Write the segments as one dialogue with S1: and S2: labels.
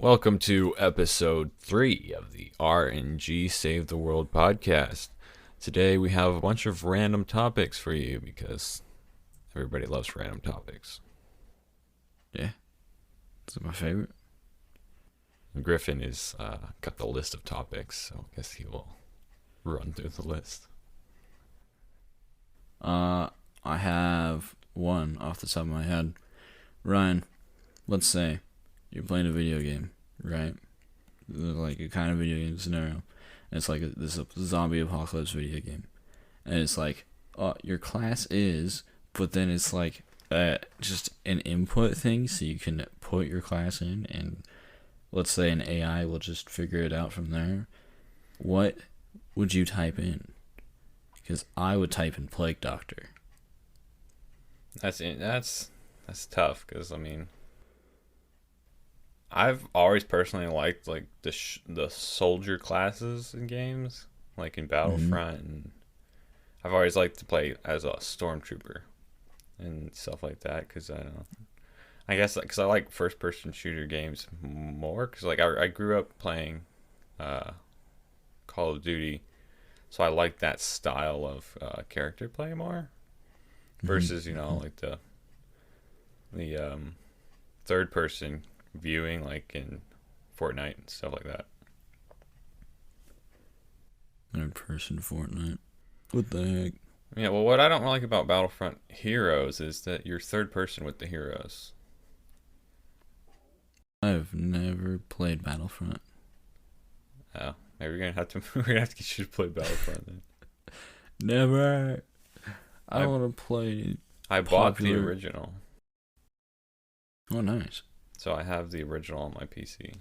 S1: Welcome to episode 3 of the RnG Save the World podcast. Today we have a bunch of random topics for you because everybody loves random topics.
S2: Yeah, it's my favorite.
S1: Griffin is got the list of topics, so I guess he will run through the list.
S2: I have one off the top of my head. Ryan, let's say you're playing a video game, right? Like a kind of video game scenario. And it's like this zombie apocalypse video game. And it's like, your class is, but then it's like just an input thing, so you can put your class in, and let's say an AI will just figure it out from there. What would you type in? Because I would type in Plague Doctor.
S1: That's tough because I've always personally liked like the soldier classes in games, like in Battlefront, and I've always liked to play as a stormtrooper and stuff like that because I don't know. I guess because I like first-person shooter games more because like I grew up playing Call of Duty, so I like that style of character play more versus like the third-person viewing like in Fortnite and stuff like that.
S2: Third-person Fortnite. What the heck?
S1: Yeah, well, what I don't like about Battlefront Heroes is that you're third person with the heroes.
S2: I've never played Battlefront.
S1: Oh, maybe we're gonna have to get you to play Battlefront then.
S2: Never. I want to play.
S1: I bought the original.
S2: Oh, nice.
S1: So I have the original on my PC.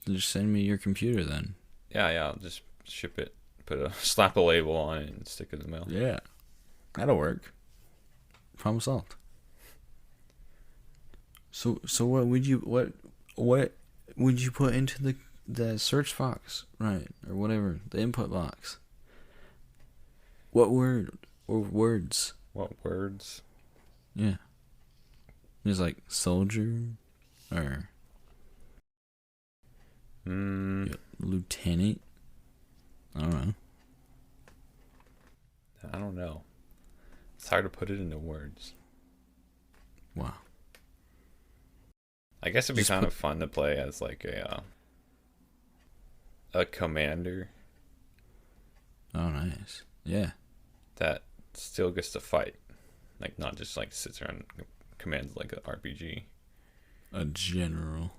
S2: Just send me your computer then.
S1: Yeah, I'll just ship it. Slap a label on it and stick it in the mail.
S2: Yeah, that'll work. Problem solved. So what would you put into the search box, right, or whatever, the input box? What word or words?
S1: What words?
S2: Yeah. There's like soldier or lieutenant. I
S1: don't know. It's hard to put it into words.
S2: Wow.
S1: I guess it'd be kind of fun to play as like a commander.
S2: Oh, nice. Yeah.
S1: That still gets to fight, like not just like sits around and commands like an RPG.
S2: A general.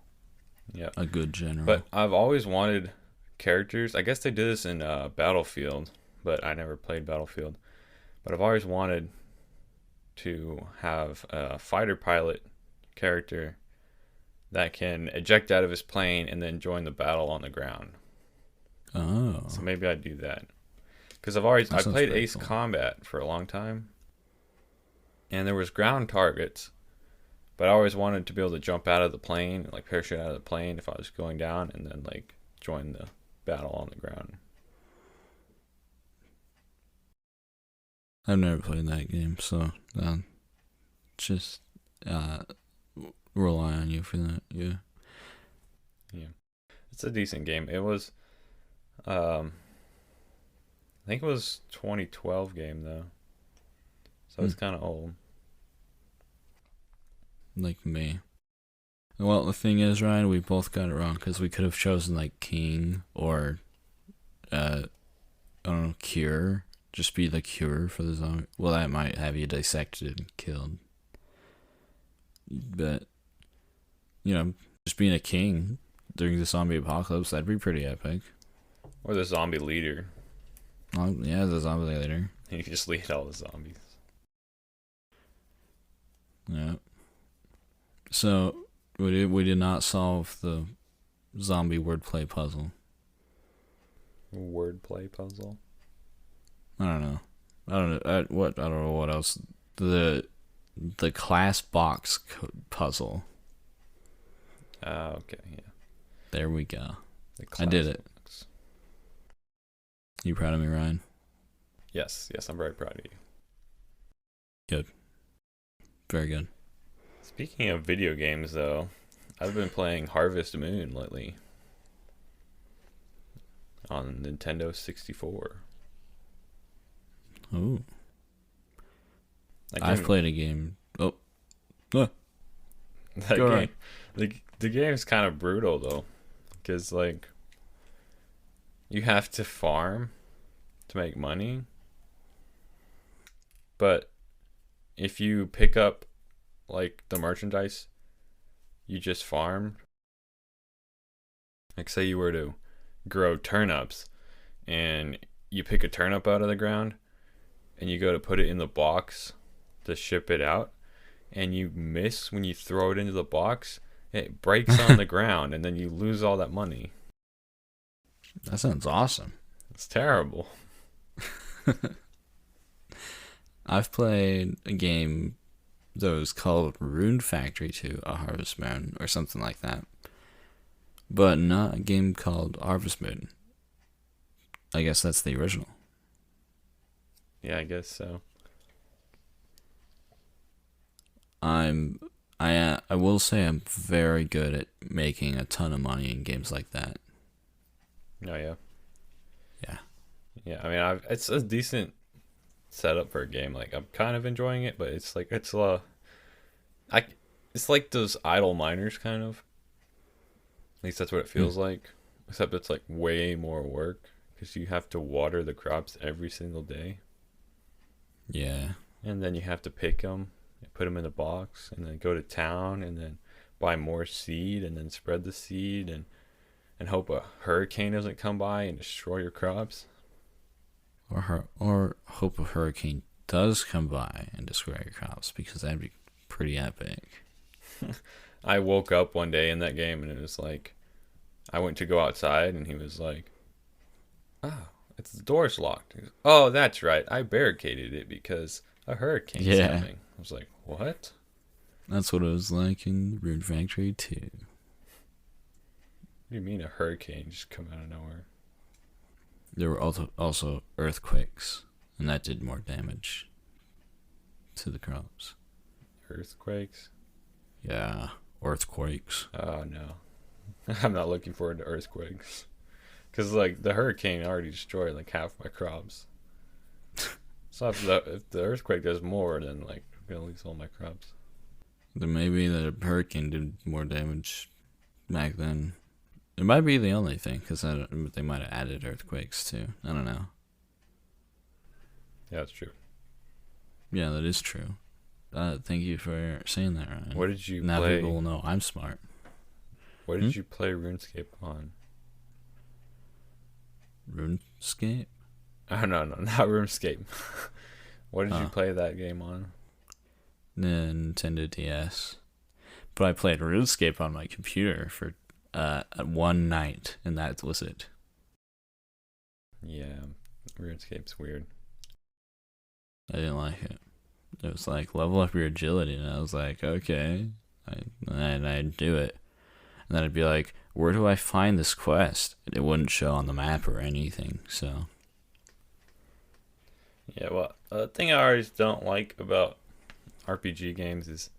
S1: Yeah.
S2: A good general.
S1: But I've always wanted characters. I guess they did this in Battlefield, but I never played Battlefield. But I've always wanted to have a fighter pilot character that can eject out of his plane and then join the battle on the ground.
S2: Oh.
S1: So maybe I'd do that. Because I played Ace Combat for a long time. And there was ground targets. But I always wanted to be able to jump out of the plane, like parachute out of the plane if I was going down, and then like join the battle on the ground.
S2: I've never played that game, so just rely on you for that. Yeah.
S1: It's a decent game. It was, I think it was 2012 game though, so it's kind of old.
S2: Like me. Well, the thing is, Ryan, we both got it wrong because we could have chosen like King or, I don't know, Cure. Just be the cure for the zombie. Well, that might have you dissected and killed. But, just being a king during the zombie apocalypse, that'd be pretty epic.
S1: Or the zombie leader.
S2: Oh, yeah, the zombie leader.
S1: You just lead all the zombies.
S2: Yeah. So, we did not solve the zombie wordplay puzzle.
S1: Wordplay puzzle?
S2: I don't know. I don't know what else. The class box puzzle.
S1: Okay, yeah.
S2: There we go. I did it.
S1: Box.
S2: You proud of me, Ryan?
S1: Yes, I'm very proud of you.
S2: Good. Very good.
S1: Speaking of video games, though, I've been playing Harvest Moon lately on Nintendo 64.
S2: Ooh.
S1: That
S2: I've
S1: game,
S2: played a game. Oh, ah,
S1: that
S2: go
S1: game,
S2: on.
S1: the game's kind of brutal though, because like you have to farm to make money, but if you pick up like the merchandise you just farmed, like say you were to grow turnips and you pick a turnip out of the ground and you go to put it in the box to ship it out and you miss when you throw it into the box, it breaks on the ground and then you lose all that money.
S2: That sounds awesome.
S1: It's terrible.
S2: I've played a game that was called Rune Factory 2, A Harvest Moon, or something like that. But not a game called Harvest Moon. I guess that's the original.
S1: Yeah, I guess so.
S2: I will say I'm very good at making a ton of money in games like that.
S1: Oh yeah.
S2: Yeah.
S1: Yeah, I mean, it's a decent setup for a game. Like I'm kind of enjoying it, but it's like those idle miners kind of. At least that's what it feels like. Except it's like way more work because you have to water the crops every single day,
S2: Yeah.
S1: and then you have to pick them, put them in a box, and then go to town and then buy more seed and then spread the seed and hope a hurricane doesn't come by and destroy your crops.
S2: Or hope a hurricane does come by and destroy your crops, because that'd be pretty epic.
S1: I woke up one day in that game and it was like, I went to go outside and he was like, "Oh, it's the door's locked." He goes, "Oh, that's right. I barricaded it because a hurricane's coming." I was like, "What?"
S2: That's what it was like in Rune Factory 2.
S1: What do you mean a hurricane just come out of nowhere?
S2: There were also earthquakes, and that did more damage to the crops.
S1: Earthquakes?
S2: Yeah, earthquakes.
S1: Oh no. I'm not looking forward to earthquakes. Because like the hurricane already destroyed like half my crops. So if the earthquake does more, then like I'm gonna lose all my crops.
S2: Then maybe the hurricane did more damage back then. It might be the only thing, because they might have added earthquakes too. I don't know.
S1: Yeah, that's true.
S2: Yeah, that is true. Thank you for saying that, Ryan.
S1: What did you
S2: now
S1: play?
S2: People will know I'm smart.
S1: What did you play RuneScape on?
S2: RuneScape?
S1: Oh no, not RuneScape. What did you play that game on?
S2: Nintendo DS. But I played RuneScape on my computer for one night, and that was it.
S1: Yeah, RuneScape's weird.
S2: I didn't like it. It was like, level up your agility, and I was like, okay. And I'd do it. And then I'd be like, where do I find this quest? It wouldn't show on the map or anything, so.
S1: Yeah, well, the thing I always don't like about RPG games is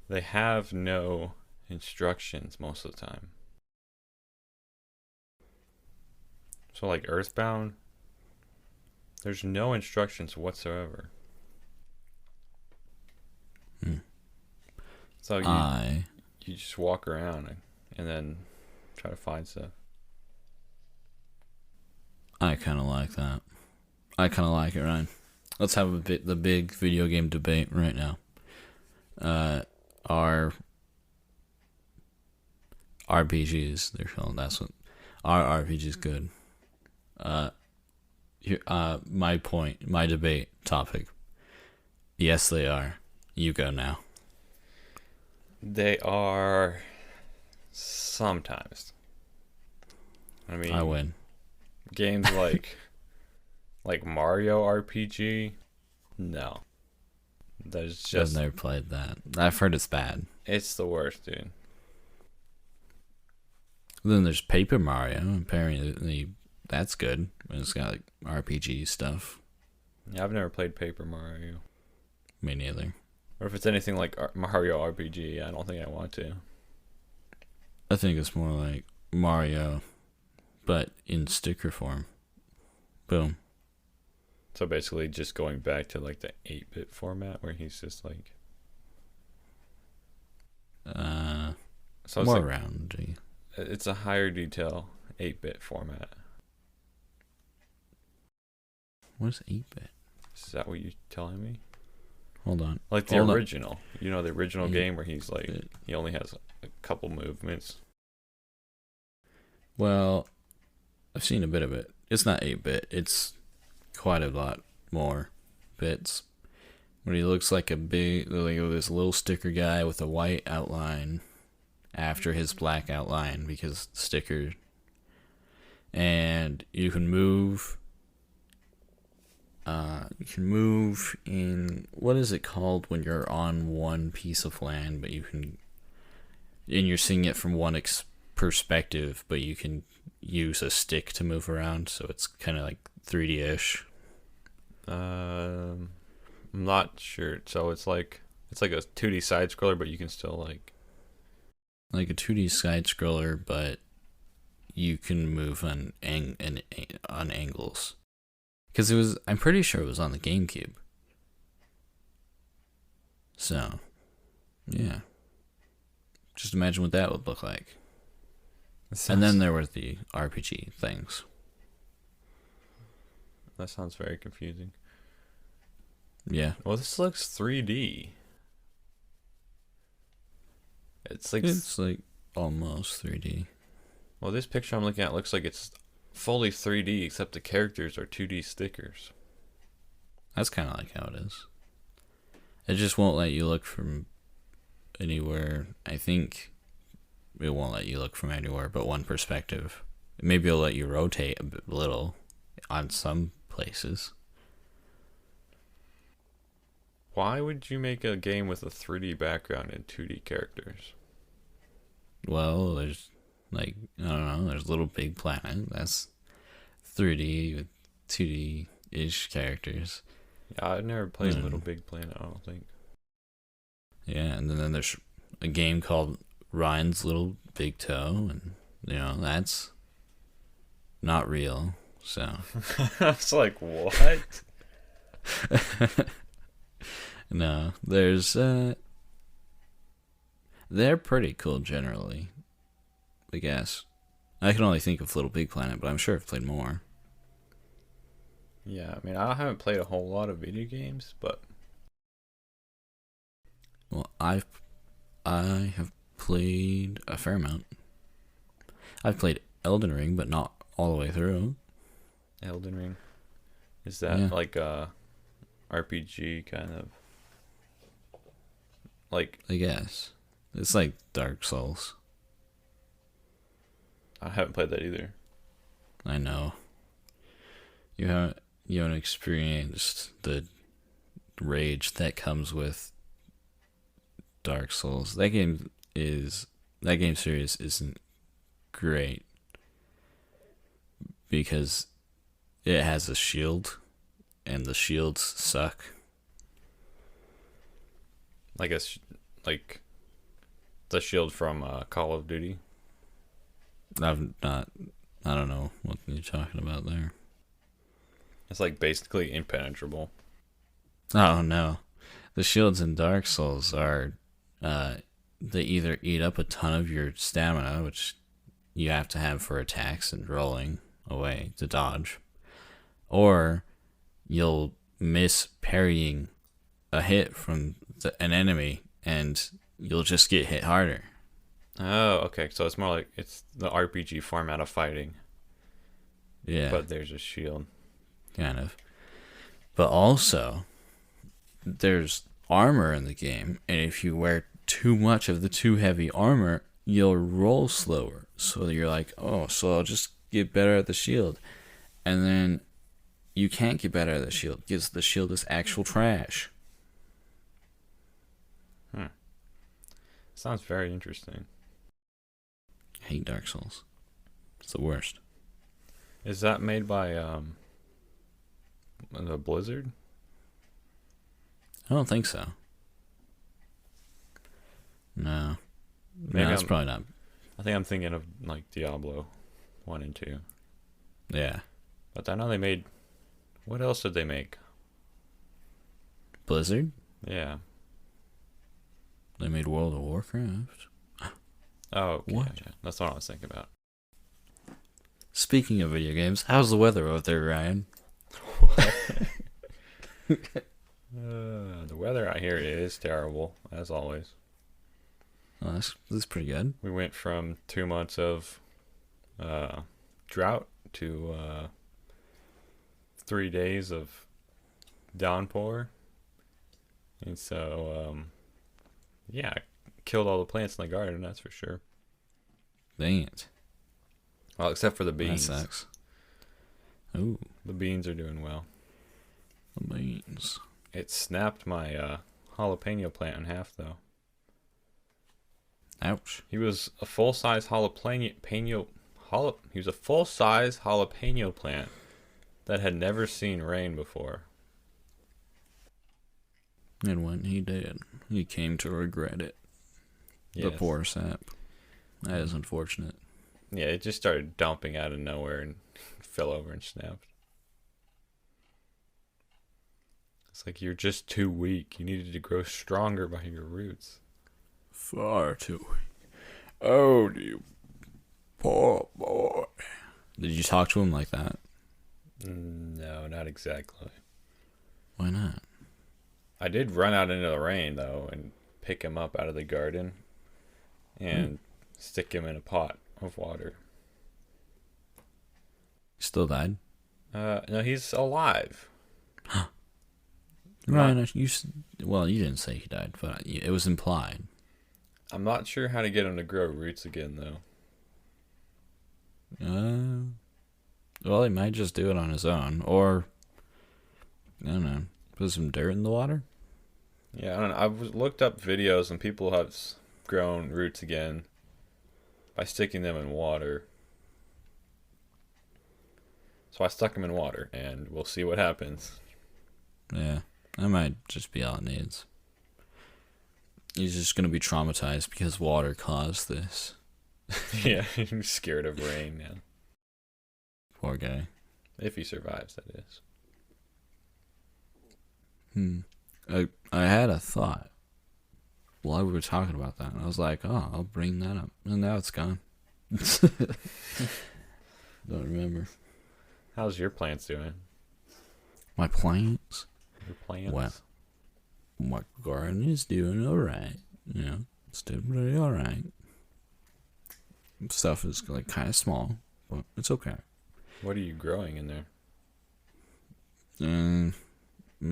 S1: they have no instructions most of the time. So like Earthbound, there's no instructions whatsoever. So you just walk around and then try to find stuff.
S2: I kind of like that. I kind of like it, Ryan. Let's have the big video game debate right now. Are RPGs, they're called, that's what, are RPGs good? My debate topic. Yes, they are. You go now.
S1: They are sometimes. I mean,
S2: I win.
S1: Games like Mario RPG, no. There's just
S2: I've never played that. I've heard it's bad.
S1: It's the worst, dude.
S2: Then there's Paper Mario. Apparently, that's good. It's got like RPG stuff.
S1: Yeah, I've never played Paper Mario.
S2: Me neither.
S1: Or if it's anything like Mario RPG, I don't think I want to.
S2: I think it's more like Mario, but in sticker form. Boom.
S1: So basically, just going back to like the 8-bit format where he's just like. So it's
S2: More
S1: like,
S2: roundy.
S1: it's a higher detail 8-bit format.
S2: What is 8-bit?
S1: Is that what you're telling me?
S2: Hold on.
S1: Like the
S2: Hold on.
S1: original. You know, the original game where he's like,
S2: 8-bit.
S1: he only has a couple movements.
S2: Well, I've seen a bit of it. It's not 8-bit. It's quite a lot more bits. But he looks like a big, like this little sticker guy with a white outline after his black outline because sticker. And you can move. You can move in, what is it called when you're on one piece of land, but you can, and you're seeing it from one perspective, but you can use a stick to move around, so it's kind of like 3D-ish.
S1: I'm not sure. So it's like a 2D side scroller, but you can still
S2: like a 2D side scroller, but you can move on angles. Because I'm pretty sure it was on the GameCube. So, yeah. Just imagine what that would look like. And then there were the RPG things.
S1: That sounds very confusing.
S2: Yeah.
S1: Well, this looks 3D. It's like
S2: almost 3D.
S1: Well, this picture I'm looking at looks like it's fully 3D, except the characters are 2D stickers.
S2: That's kind of like how it is. It just won't let you look from anywhere. I think it won't let you look from anywhere but one perspective. Maybe it'll let you rotate a little on some places.
S1: Why would you make a game with a 3D background and 2D characters?
S2: Well, there's I don't know, there's Little Big Planet. That's 3D with 2D-ish characters.
S1: Yeah, I've never played Little Big Planet, I don't think.
S2: Yeah, and then there's a game called Ryan's Little Big Toe, and, that's not real, so.
S1: I was like, what?
S2: No, there's, they're pretty cool generally, I guess. I can only think of Little Big Planet, but I'm sure I've played more.
S1: Yeah, I mean, I haven't played a whole lot of video games, but...
S2: Well, I have played a fair amount. I've played Elden Ring, but not all the way through.
S1: Elden Ring? Is that like a RPG kind of... Like...
S2: I guess. It's like Dark Souls.
S1: I haven't played that either.
S2: I know. You haven't experienced the rage that comes with Dark Souls. That game series isn't great because it has a shield and the shields suck.
S1: Like the shield from Call of Duty.
S2: I don't know what you're talking about there.
S1: It's like basically impenetrable.
S2: Oh no. The shields in Dark Souls are they either eat up a ton of your stamina, which you have to have for attacks and rolling away to dodge, or you'll miss parrying a hit from an enemy and you'll just get hit harder.
S1: Oh, okay. So it's more like it's the RPG format of fighting.
S2: Yeah.
S1: But there's a shield.
S2: Kind of. But also, there's armor in the game, and if you wear too much of the too heavy armor, you'll roll slower. So you're like, oh, so I'll just get better at the shield. And then you can't get better at the shield because the shield is actual trash.
S1: Sounds very interesting.
S2: I hate Dark Souls. It's the worst.
S1: Is that made by the Blizzard?
S2: I don't think so. No.
S1: Maybe
S2: It's probably not.
S1: I think I'm thinking of like Diablo 1 and 2.
S2: Yeah.
S1: But I know they made. What else did they make?
S2: Blizzard?
S1: Yeah.
S2: They made World of Warcraft.
S1: Oh, okay.
S2: What?
S1: Yeah, that's what I was thinking about.
S2: Speaking of video games, how's the weather out there, Ryan?
S1: The weather out here is terrible, as always.
S2: Oh, that's pretty good.
S1: We went from 2 months of drought to 3 days of downpour. And so, yeah, killed all the plants in the garden, that's for sure.
S2: Dang it.
S1: Well, except for the beans.
S2: That sucks. Ooh,
S1: The beans are doing well.
S2: the beans.
S1: It snapped my jalapeno plant in half, though.
S2: Ouch.
S1: He was a full-size he was a full-size jalapeno plant that had never seen rain before.
S2: And when he did, he came to regret it. The
S1: Yes.
S2: poor sap. That is unfortunate.
S1: Yeah, it just started dumping out of nowhere and fell over and snapped. It's like, you're just too weak. You needed to grow stronger by your roots.
S2: Far too weak. Oh, you poor boy. Did you talk to him like that?
S1: No, not exactly.
S2: Why not?
S1: I did run out into the rain, though, and pick him up out of the garden and stick him in a pot of water.
S2: Still died?
S1: No, he's alive.
S2: Ryan, you didn't say he died, but it was implied.
S1: I'm not sure how to get him to grow roots again, though.
S2: Well, he might just do it on his own, or I don't know, put some dirt in the water.
S1: Yeah, I don't know. I've looked up videos and people have grown roots again by sticking them in water. So I stuck him in water, and we'll see what happens.
S2: Yeah, that might just be all it needs. He's just gonna be traumatized because water caused this.
S1: Yeah, he's scared of rain now.
S2: Poor guy.
S1: If he survives, that is.
S2: I had a thought while we were talking about that. And I was like, oh, I'll bring that up. And now it's gone. Don't remember.
S1: How's your plants doing?
S2: My plants?
S1: Your plants?
S2: Well, my garden is doing alright. You know, it's doing pretty alright. Stuff is like kind of small, but it's okay.
S1: What are you growing in there?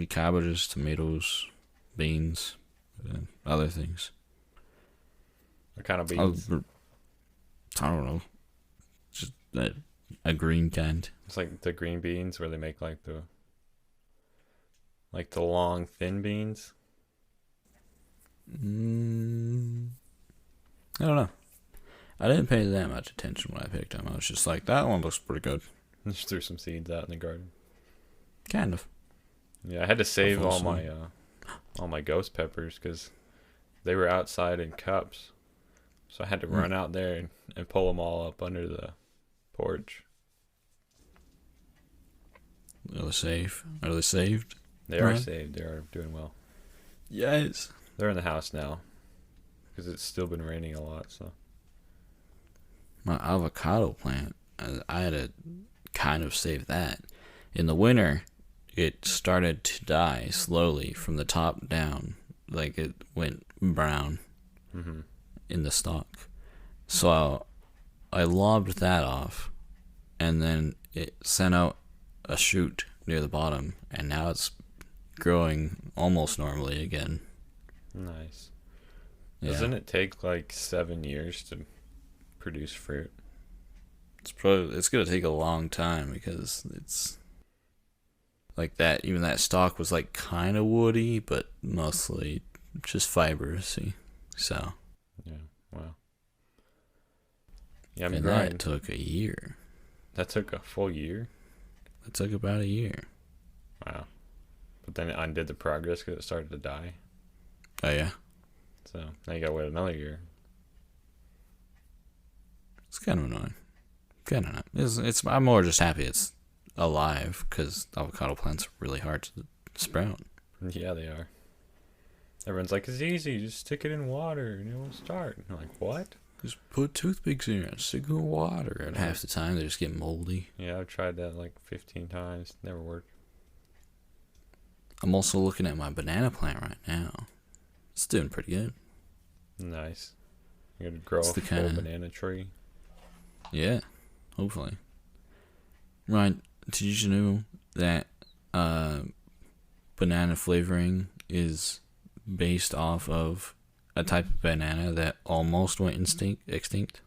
S2: Cabbages, tomatoes, beans, and other things.
S1: What kind of beans?
S2: I don't know. Just a green kind.
S1: It's like the green beans where they make like the long thin beans.
S2: I don't know. I didn't pay that much attention when I picked them. I was just like, that one looks pretty good.
S1: Just threw some seeds out in the garden.
S2: Kind of.
S1: Yeah, I had to save all my ghost peppers because they were outside in cups. So I had to run out there and pull them all up under the porch.
S2: Are they safe? Are they saved?
S1: They are saved. They are doing well.
S2: Yes.
S1: They're in the house now because it's still been raining a lot. So
S2: My avocado plant, I had to kind of save that. In the winter, it started to die slowly from the top down. Like it went brown in the stalk. So I lobbed that off, and then it sent out a shoot near the bottom, and now it's growing almost normally again.
S1: nice.
S2: Yeah.
S1: Doesn't it take like 7 years to produce fruit?
S2: It's gonna take a long time because it's like that. Even that stalk was like kind of woody, but mostly just fibrous. So
S1: Yeah. Wow. Yeah, I'm
S2: and
S1: growing.
S2: that took a year.
S1: That took a full year.
S2: It took about a year.
S1: Wow. But then it undid the progress because it started to die.
S2: Oh yeah.
S1: So now you gotta wait another year.
S2: It's kind of annoying. Kind of not. I'm more just happy it's alive because avocado plants are really hard to sprout.
S1: Yeah, they are. Everyone's like, it's easy. Just stick it in water and it will start. And I'm like, what?
S2: Just put toothpicks in it, stick it in water, and half the time they just get moldy.
S1: Yeah, I've tried that like 15 times. Never worked.
S2: I'm also looking at my banana plant right now. It's doing pretty good.
S1: Nice. You're gonna grow a full banana tree.
S2: Yeah, hopefully. Right, did you know that banana flavoring is based off of a type of banana that almost went extinct?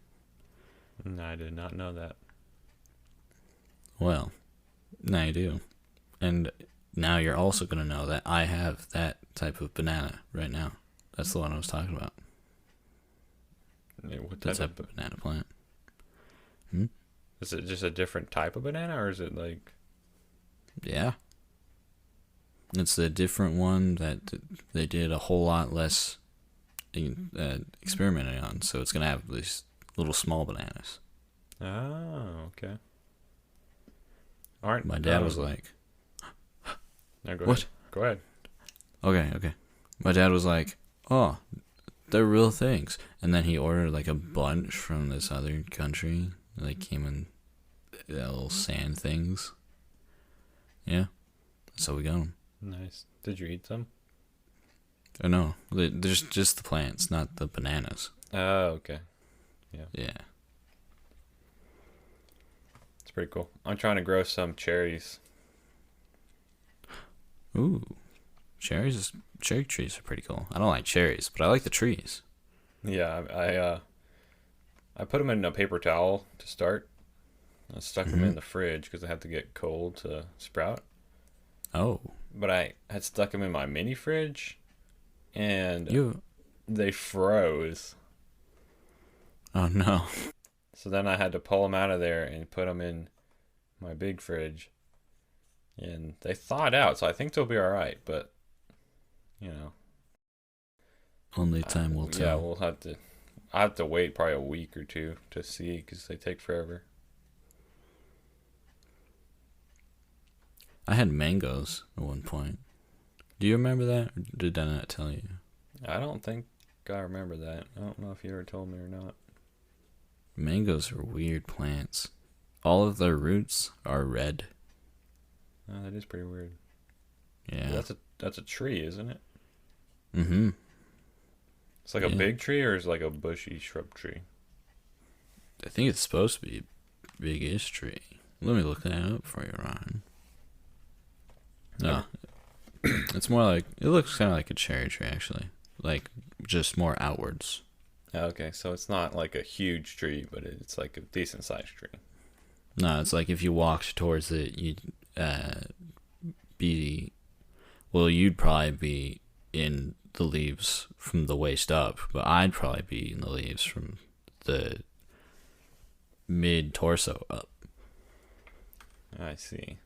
S1: No, I did not know that.
S2: Well, now you do. And now you're also going to know that I have that type of banana right now. That's the one I was talking about.
S1: Yeah, what
S2: type of banana plant?
S1: Is it just a different type of banana, or is it like...
S2: Yeah. It's a different one that they did a whole lot less experimenting on, so it's going to have these little small bananas.
S1: Oh, okay.
S2: My dad was like...
S1: No, go
S2: what?
S1: Ahead. Go ahead.
S2: Okay. My dad was like, oh, they're real things. And then he ordered like a bunch from this other country. They came in little sand things. Yeah. So we got them.
S1: Nice. Did you eat them?
S2: Oh, no. There's just the plants, not the bananas.
S1: Oh, okay.
S2: Yeah.
S1: It's pretty cool. I'm trying to grow some cherries.
S2: Ooh. Cherry trees are pretty cool. I don't like cherries, but I like the trees.
S1: Yeah, I put them in a paper towel to start. I stuck them in the fridge because they have to get cold to sprout.
S2: Oh.
S1: But I had stuck them in my mini fridge, and they froze.
S2: Oh, no.
S1: So then I had to pull them out of there and put them in my big fridge. And they thawed out, so I think they'll be all right. But, you know.
S2: Only time will tell.
S1: Yeah, I'll have to wait probably a week or two to see because they take forever.
S2: I had mangoes at one point. Do you remember that? Or did I not tell you?
S1: I don't think I remember that. I don't know if you ever told me or not.
S2: Mangoes are weird plants. All of their roots are red.
S1: Oh, that is pretty weird.
S2: Yeah.
S1: That's a tree, isn't it?
S2: Mm-hmm.
S1: It's like a big tree, or is it like a bushy shrub tree?
S2: I think it's supposed to be a big-ish tree. Let me look that up for you, Ryan. No. It's more like... It looks kind of like a cherry tree, actually. Like, just more outwards.
S1: Okay, so it's not like a huge tree, but it's like a decent-sized tree.
S2: No, it's like if you walked towards it, you'd be... Well, you'd probably be in the leaves from the waist up, but I'd probably be in the leaves from the mid-torso up.
S1: I see.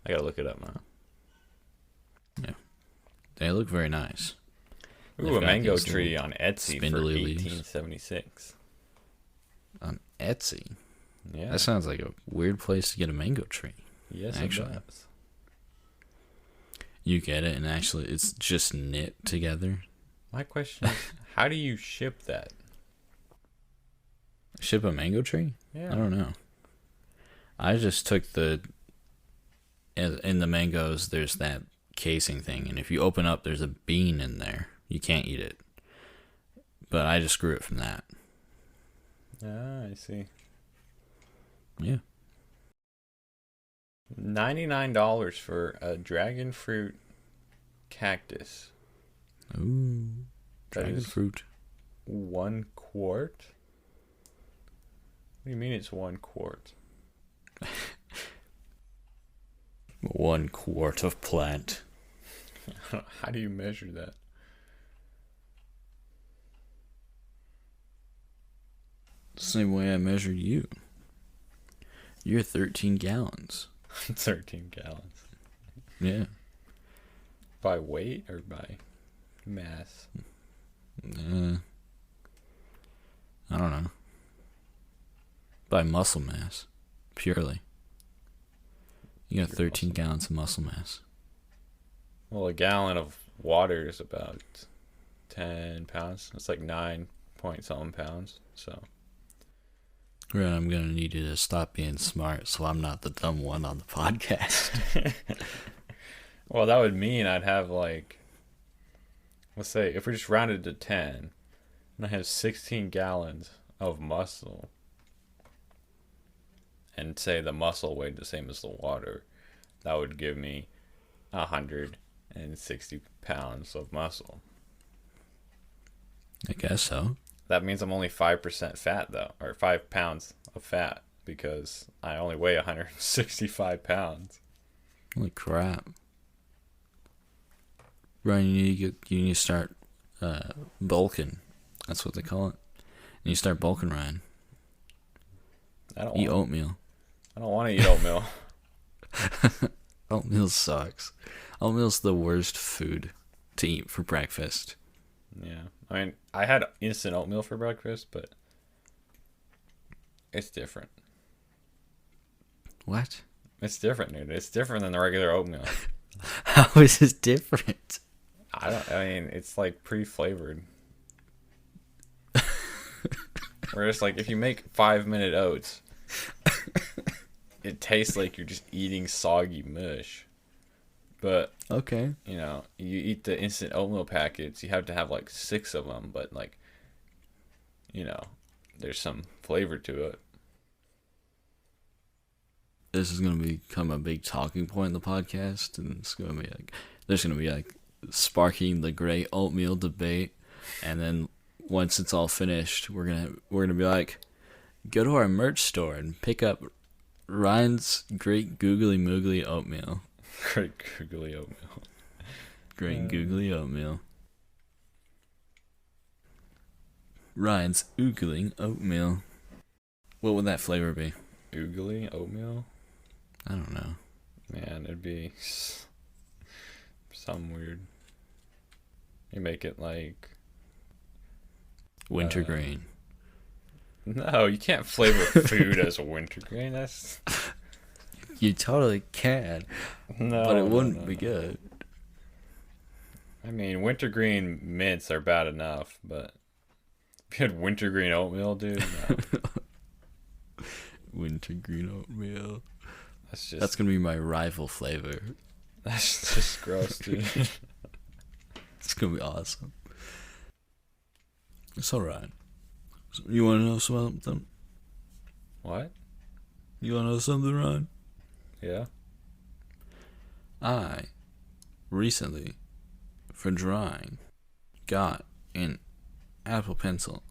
S1: I gotta look it up now.
S2: Yeah. They look very nice.
S1: Ooh, a mango tree on Etsy for $18.76.
S2: On Etsy?
S1: Yeah.
S2: That sounds like a weird place to get a mango tree.
S1: Yes,
S2: actually.
S1: It does.
S2: You get it, and actually it's just knit together.
S1: My question is, how do you ship that?
S2: Ship a mango tree?
S1: Yeah.
S2: I don't know. I just took in the mangoes, there's that casing thing, and if you open up, there's a bean in there. You can't eat it. But I just grew it from that.
S1: Ah, I see.
S2: Yeah.
S1: $99 for a dragon fruit cactus.
S2: Ooh. Dragon fruit.
S1: 1 quart? What do you mean it's 1 quart?
S2: 1 quart of plant.
S1: How do you measure that?
S2: Same way I measured you. You're 13 gallons.
S1: 13 gallons.
S2: Yeah.
S1: By weight or by mass?
S2: I don't know. By muscle mass, purely. You got
S1: Pure
S2: 13
S1: muscle.
S2: gallons of muscle mass.
S1: Well, a gallon of water is about 10 pounds. It's like 9 point something pounds. So,
S2: Right, I'm gonna need you to stop being smart, so I'm not the dumb one on the podcast.
S1: well, that would mean I'd have like, let's say, if we just rounded to 10, and I have 16 gallons of muscle, and say the muscle weighed the same as the water, that would give me 160 pounds of muscle.
S2: I guess so.
S1: That means I'm only 5% fat, though, or 5 pounds of fat, because I only weigh 165 pounds.
S2: Holy crap. Ryan, you need to start bulking. That's what they call it. And you start bulking, Ryan. Eat oatmeal.
S1: I don't want to eat oatmeal.
S2: Oatmeal sucks. Oatmeal's the worst food to eat for breakfast.
S1: Yeah. I mean, I had instant oatmeal for breakfast, but it's different.
S2: What?
S1: It's different, dude. It's different than the regular oatmeal.
S2: How is it different?
S1: I mean, it's like pre-flavored. Whereas, like, if you make 5-minute oats, it tastes like you're just eating soggy mush. But
S2: Okay.
S1: you know, you eat the instant oatmeal packets, you have to have like 6 of them, but like, you know, there's some flavor to it.
S2: This is going to become a big talking point in the podcast, and it's going to be like, there's going to be like sparking the great oatmeal debate, and then once it's all finished, we're gonna be like, go to our merch store and pick up Ryan's great googly moogly oatmeal.
S1: Great googly oatmeal.
S2: Great googly oatmeal. Ryan's oogling oatmeal. What would that flavor be?
S1: Oogly oatmeal?
S2: I don't know.
S1: Man, it'd be something weird. You make it like
S2: Wintergreen.
S1: no, you can't flavor food as a wintergreen. That's
S2: You totally can,
S1: no,
S2: but it
S1: no,
S2: wouldn't
S1: no,
S2: be
S1: no.
S2: good.
S1: I mean, wintergreen mints are bad enough, but if you had wintergreen oatmeal, dude, no.
S2: Wintergreen oatmeal.
S1: That's
S2: That's gonna be my rival flavor.
S1: that's just gross, dude.
S2: It's gonna be awesome. It's alright. You wanna know something?
S1: What?
S2: You wanna know something, Ryan?
S1: Yeah.
S2: I recently, for drawing, got an Apple Pencil.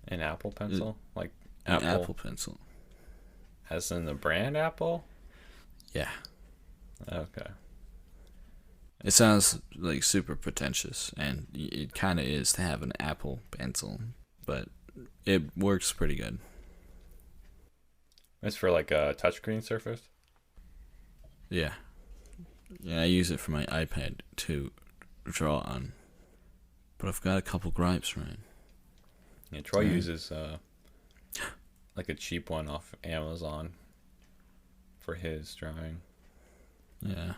S1: An Apple Pencil? Like
S2: An Apple Pencil.
S1: as in the brand Apple?
S2: Yeah.
S1: Okay.
S2: It sounds like super pretentious, and it kind of is to have an Apple Pencil, but it works pretty good.
S1: It's for like a touchscreen surface?
S2: Yeah. Yeah, I use it for my iPad to draw on. But I've got a couple gripes, right?
S1: Yeah, Troy uses like a cheap one off Amazon for his drawing.
S2: Yeah.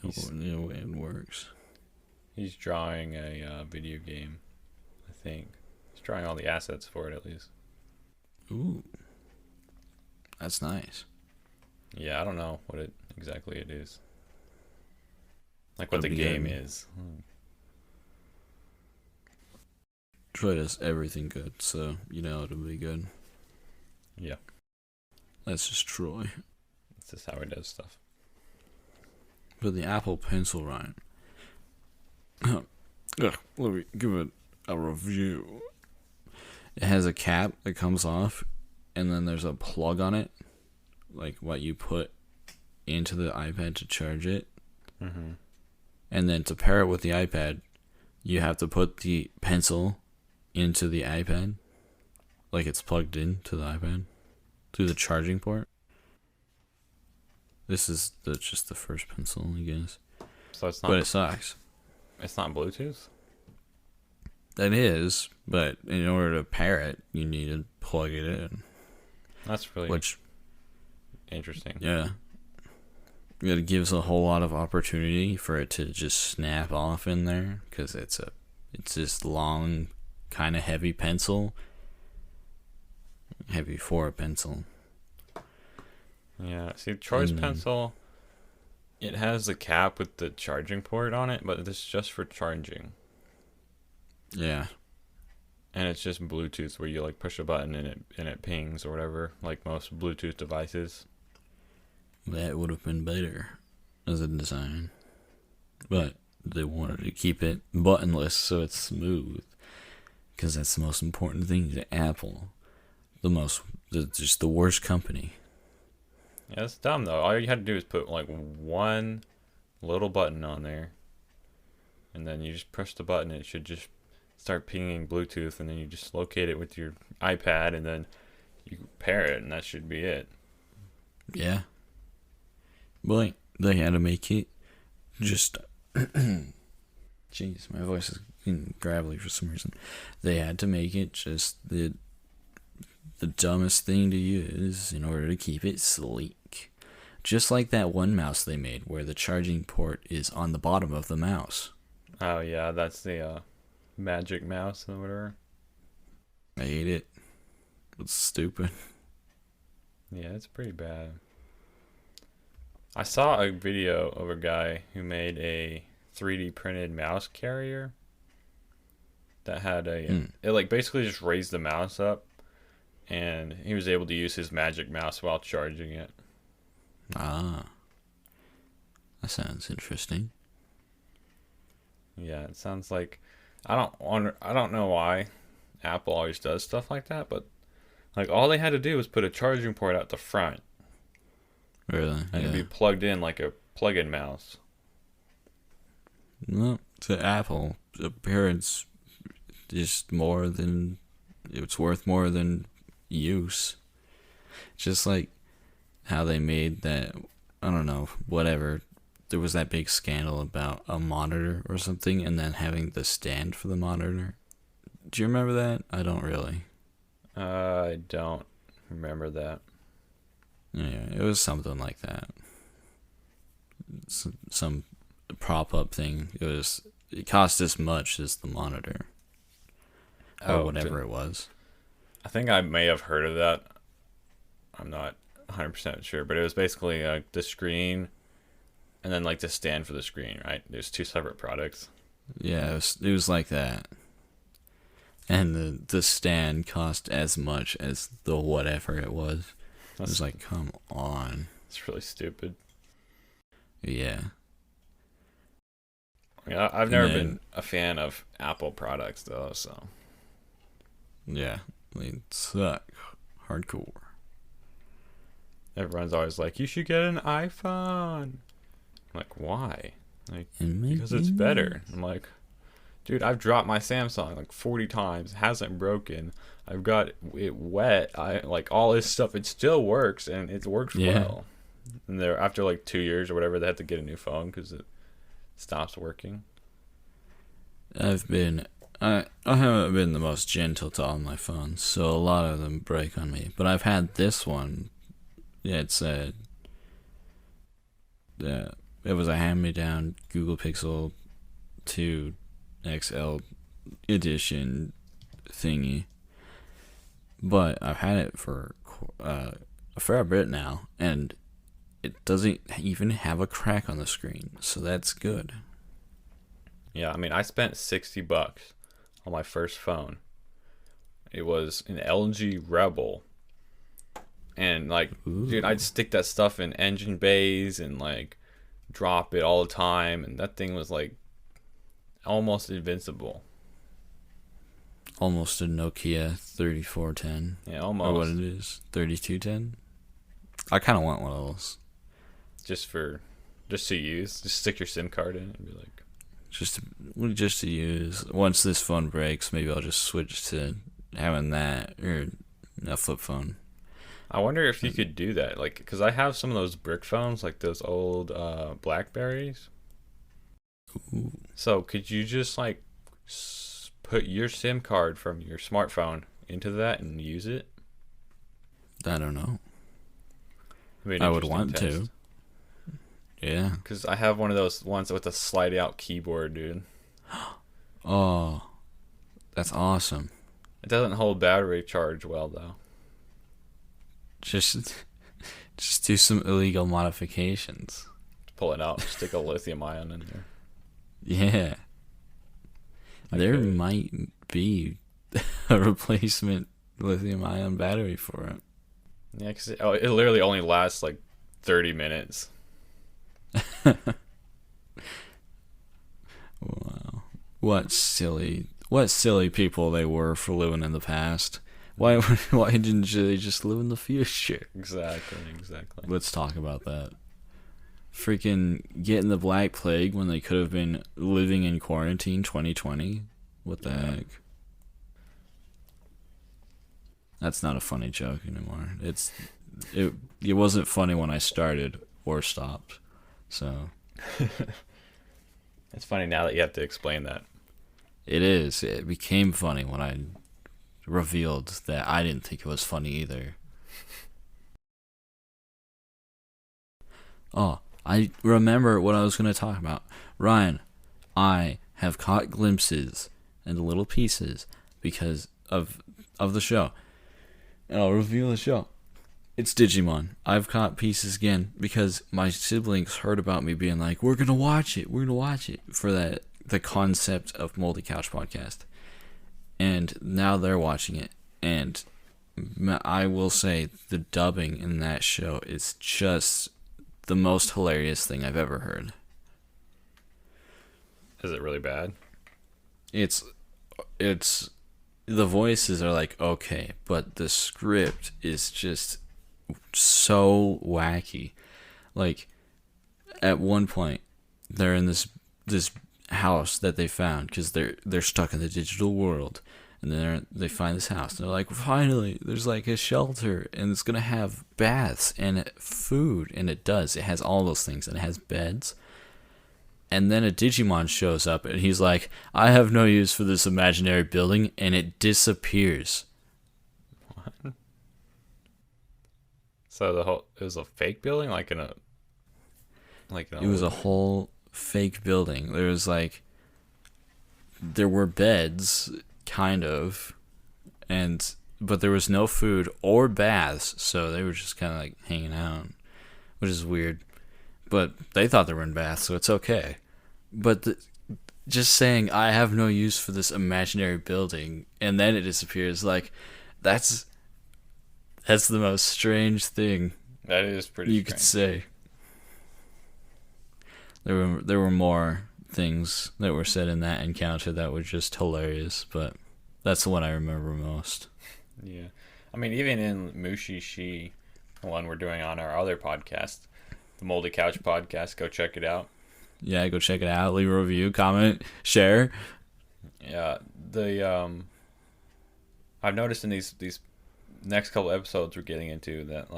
S2: It works.
S1: He's drawing a video game, I think. He's drawing all the assets for it, at least.
S2: Ooh. That's nice.
S1: Yeah, I don't know what it exactly it is. Like what
S2: It'll
S1: the
S2: be
S1: game
S2: good.
S1: is.
S2: Troy does everything good, so you know it'll be good.
S1: Yeah,
S2: That's just Troy.
S1: that's just how he does stuff.
S2: But the Apple Pencil, Ryan. Let me give it a review. It has a cap that comes off, and then there's a plug on it, like what you put into the iPad to charge it.
S1: Mm-hmm.
S2: And then to pair it with the iPad, you have to put the pencil into the iPad, like it's plugged in to the iPad, through the charging port. This is just the first pencil, I guess.
S1: So it's not.
S2: But it sucks.
S1: It's not Bluetooth.
S2: That is, but in order to pair it, you need to plug it in.
S1: That's really
S2: Which,
S1: interesting.
S2: yeah, it gives a whole lot of opportunity for it to just snap off in there because it's this long, kind of heavy pencil. Heavy for a pencil.
S1: Yeah, see, Troy's pencil, it has the cap with the charging port on it, but this is just for charging.
S2: Yeah.
S1: And it's just Bluetooth where you like push a button and it pings or whatever, like most Bluetooth devices.
S2: That would have been better as a design. But they wanted to keep it buttonless so it's smooth. Because that's the most important thing to Apple. Just the worst company.
S1: Yeah, it's dumb though. All you had to do is put like one little button on there. And then you just push the button and it should just start pinging Bluetooth, and then you just locate it with your iPad and then you pair it, and that should be it.
S2: Yeah. But they had to make it just... Jeez, my voice is getting gravelly for some reason. They had to make it just the dumbest thing to use in order to keep it sleek. Just like that one mouse they made where the charging port is on the bottom of the mouse.
S1: Oh yeah, that's the Magic Mouse or whatever.
S2: I hate it. It's stupid.
S1: Yeah, it's pretty bad. I saw a video of a guy who made a 3D printed mouse carrier that had it like basically just raised the mouse up, and he was able to use his Magic Mouse while charging it.
S2: Ah. That sounds interesting.
S1: Yeah, it sounds like I don't know why Apple always does stuff like that, but like all they had to do was put a charging port out the front.
S2: Really?
S1: And it'd be plugged in like a plug-in mouse.
S2: Well, to Apple, appearance is more than... It's worth more than use. Just like how they made that... I don't know, whatever... There was that big scandal about a monitor or something, and then having the stand for the monitor. Do you remember that? I don't really.
S1: I don't remember that.
S2: Yeah, it was something like that. Some prop-up thing. It cost as much as the monitor. Or whatever it was.
S1: I think I may have heard of that. I'm not 100% sure, but it was basically the screen... And then, like, the stand for the screen, right? There's two separate products.
S2: Yeah, it was like that. And the stand cost as much as the whatever it was. It was like, come on.
S1: It's really stupid.
S2: Yeah.
S1: Yeah, I've never been a fan of Apple products, though, so...
S2: Yeah, they suck. Hardcore.
S1: Everyone's always like, you should get an iPhone. I'm like, why? Like, because it's better. I'm like, dude, I've dropped my Samsung like 40 times. It hasn't broken. I've got it wet. I like all this stuff. It still works, and it works well. And they're after like 2 years or whatever, they have to get a new phone because it stops working.
S2: I haven't been the most gentle to all my phones, so a lot of them break on me. But I've had this one. Yeah, it said that it was a hand-me-down Google Pixel 2 XL edition thingy. But I've had it for a fair bit now, and it doesn't even have a crack on the screen, so that's good.
S1: Yeah, I mean, I spent $60 on my first phone. It was an LG Rebel. And, like, dude, I'd stick that stuff in engine bays and, like, drop it all the time. And that thing was, like, almost invincible.
S2: Almost a Nokia 3410.
S1: Yeah, almost.
S2: Or what it is, 3210. I kind of want one of those.
S1: Just to use. Just stick your SIM card in and be like...
S2: Just to use. Once this phone breaks, maybe I'll just switch to having that or a flip phone.
S1: I wonder if you could do that, like, because I have some of those brick phones, like those old Blackberries.
S2: Ooh.
S1: So could you just like put your SIM card from your smartphone into that and use it?
S2: I don't know.
S1: It'd be an
S2: I would
S1: interesting
S2: want
S1: test.
S2: to. Yeah.
S1: Because I have one of those ones with a slide out keyboard, dude.
S2: Oh, that's awesome.
S1: It doesn't hold battery charge well, though.
S2: Just do some illegal modifications.
S1: Pull it out, stick a lithium ion in there.
S2: Yeah. There might be a replacement lithium ion battery for it.
S1: Yeah, because it literally only lasts like 30 minutes.
S2: Wow. What silly people they were for living in the past. Why didn't they just live in the future?
S1: Exactly.
S2: Let's talk about that. Freaking getting the Black Plague when they could have been living in quarantine 2020. What the heck? That's not a funny joke anymore. It wasn't funny when I started or stopped. So
S1: It's funny now that you have to explain that.
S2: it is. It became funny when I revealed that I didn't think it was funny either. Oh, I remember what I was going to talk about. Ryan, I have caught glimpses and little pieces because of the show. And I'll reveal the show. It's Digimon. I've caught pieces again because my siblings heard about me being like, we're going to watch it for the concept of Moldy Couch Podcast. And now they're watching it. And I will say the dubbing in that show is just the most hilarious thing I've ever heard.
S1: Is it really bad?
S2: It's the voices are like okay, but the script is just so wacky. Like at one point they're in this house that they found because they're stuck in the digital world, and then they find this house and they're like, finally there's like a shelter and it's gonna have baths and food, and it does. It has all those things, and it has beds. And then a Digimon shows up and he's like, I have no use for this imaginary building, and it disappears.
S1: What? So it was a fake building, it
S2: was a whole fake building. There were beds, kind of, but there was no food or baths, so they were just kind of like hanging out, which is weird. But they thought they were in baths, so it's okay. But just saying, I have no use for this imaginary building, and then it disappears, that's the most strange thing
S1: that is pretty
S2: you
S1: strange.
S2: could say. There were more things that were said in that encounter that were just hilarious, but that's the one I remember most.
S1: Yeah. I mean, even in Mushishi, the one we're doing on our other podcast, the Moldy Couch Podcast, go check it out.
S2: Yeah, go check it out. Leave a review, comment, share.
S1: Yeah, I've noticed in these next couple episodes we're getting into that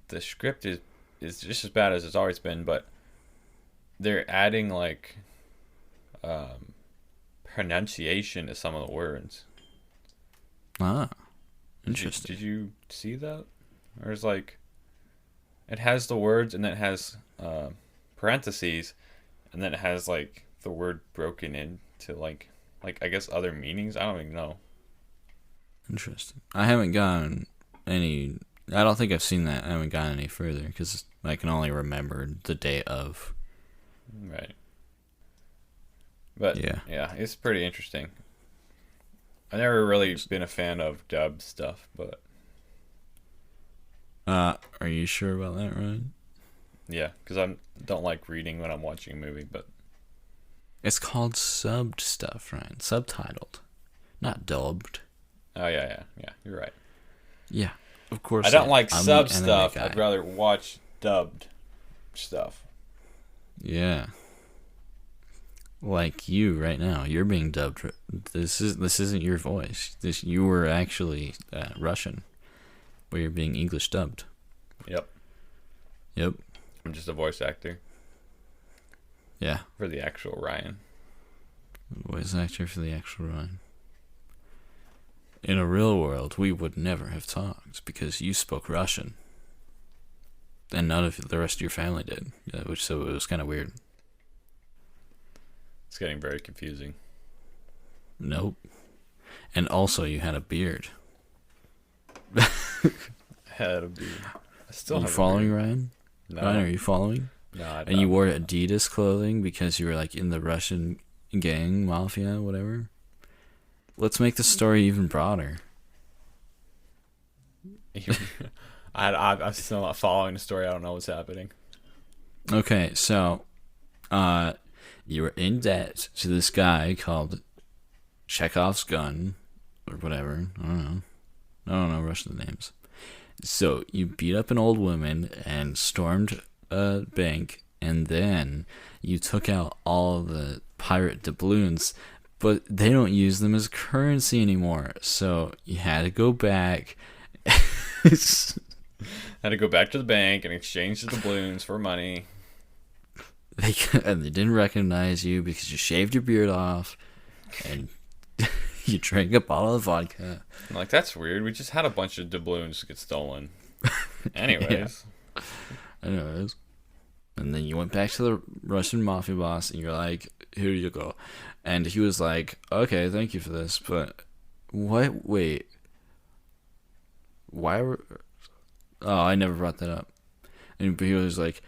S1: the script is just as bad as it's always been, but they're adding pronunciation to some of the words.
S2: Ah, interesting.
S1: Did you see that? Or it's it has the words, and then it has parentheses, and then it has the word broken into I guess other meanings. I don't even know.
S2: Interesting. I haven't gotten any. I don't think I've seen that. I haven't gotten any further because I can only remember the day of.
S1: Right. But yeah, it's pretty interesting. I've never really been a fan of dub stuff, but.
S2: Are you sure about that, Ryan?
S1: Yeah, because I don't like reading when I'm watching a movie, but.
S2: It's called subbed stuff, Ryan. Subtitled, not dubbed.
S1: Oh yeah, you're right.
S2: Yeah, of course.
S1: I don't like sub stuff. I'd rather watch dubbed stuff.
S2: Yeah. Like you right now, you're being dubbed. This isn't your voice. You were actually Russian, but you're being English dubbed.
S1: Yep. I'm just a voice actor.
S2: Yeah.
S1: For the actual Ryan.
S2: Voice actor for the actual Ryan. In a real world, we would never have talked because you spoke Russian. And none of the rest of your family did. So it was kind of weird.
S1: It's getting very confusing.
S2: Nope. And also, you had a beard.
S1: Had a beard. I still
S2: Are you
S1: have
S2: following,
S1: a beard.
S2: Ryan?
S1: No.
S2: Ryan, are you following?
S1: No, I don't.
S2: And you wore Adidas clothing because you were like in the Russian gang, mafia, whatever. Let's make the story even broader.
S1: I'm still not following the story. I don't know what's happening.
S2: Okay, so you were in debt to this guy called Chekhov's gun or whatever. I don't know Russian names. So you beat up an old woman and stormed a bank, and then you took out all the pirate doubloons, but they don't use them as currency anymore. So you had to go back.
S1: Had to go back to the bank and exchange the doubloons for money.
S2: And they didn't recognize you because you shaved your beard off and you drank a bottle of vodka.
S1: I'm like, that's weird. We just had a bunch of doubloons get stolen. Anyways.
S2: Anyways. And then you went back to the Russian mafia boss and you're like, here you go. And he was like, okay, thank you for this, but what? Wait. Why were... Oh, I never brought that up. And he was like,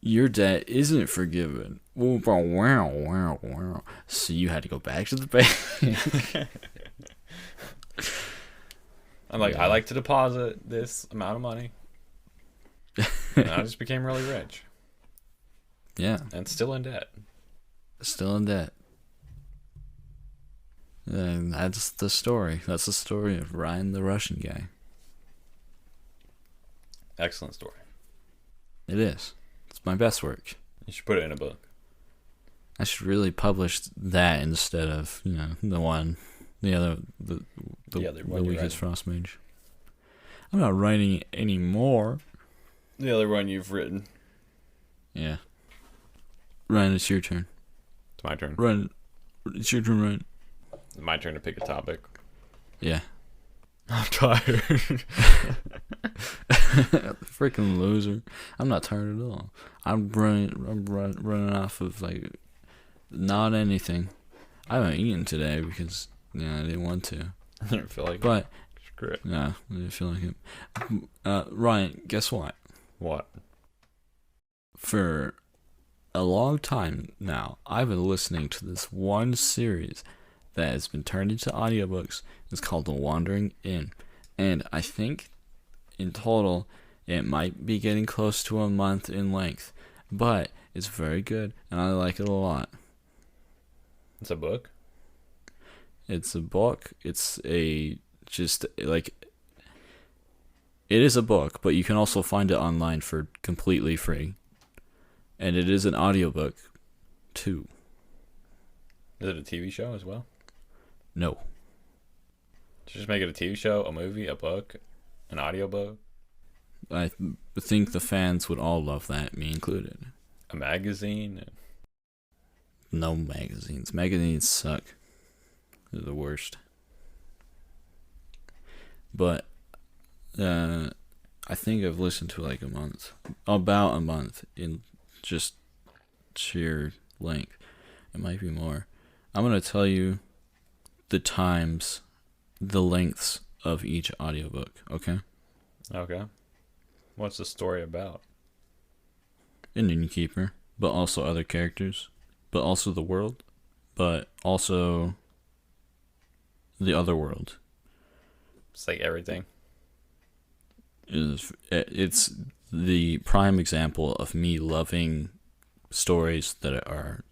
S2: your debt isn't forgiven. Wow. So you had to go back to the bank.
S1: I'm like, yeah. I like to deposit this amount of money. And I just became really rich.
S2: Yeah.
S1: And still in debt.
S2: Still in debt. And that's the story. That's the story of Ryan the Russian guy.
S1: Excellent story.
S2: It is. It's my best work.
S1: You should put it in a book.
S2: I should really publish that instead of, the weakest frost mage. I'm not writing it anymore.
S1: The other one you've written.
S2: Yeah. Ryan, it's your turn.
S1: It's my turn.
S2: Ryan, it's your turn, Ryan.
S1: It's my turn to pick a topic.
S2: Yeah.
S1: I'm tired.
S2: Freaking loser. I'm not tired at all. I'm running off of not anything. I haven't eaten today because I didn't want to.
S1: I didn't feel like
S2: but,
S1: it. Screw it.
S2: Yeah, I didn't feel like it. Ryan, guess what?
S1: What?
S2: For a long time now, I've been listening to this one series that has been turned into audiobooks. It's called The Wandering Inn. And I think in total it might be getting close to a month in length. But it's very good and I like it a lot.
S1: It's a book?
S2: It's a book. It's it is a book, but you can also find it online for completely free. And it is an audiobook too.
S1: Is it a TV show as well?
S2: No.
S1: Just make it a TV show, a movie, a book, an audiobook?
S2: I think the fans would all love that, me included.
S1: A magazine?
S2: No magazines. Magazines suck. They're the worst. But I think I've listened to about a month in just sheer length. It might be more. I'm going to tell you the lengths of each audiobook, okay?
S1: Okay. What's the story about?
S2: An innkeeper, but also other characters, but also the world, but also the other world.
S1: It's like everything.
S2: It's the prime example of me loving stories that are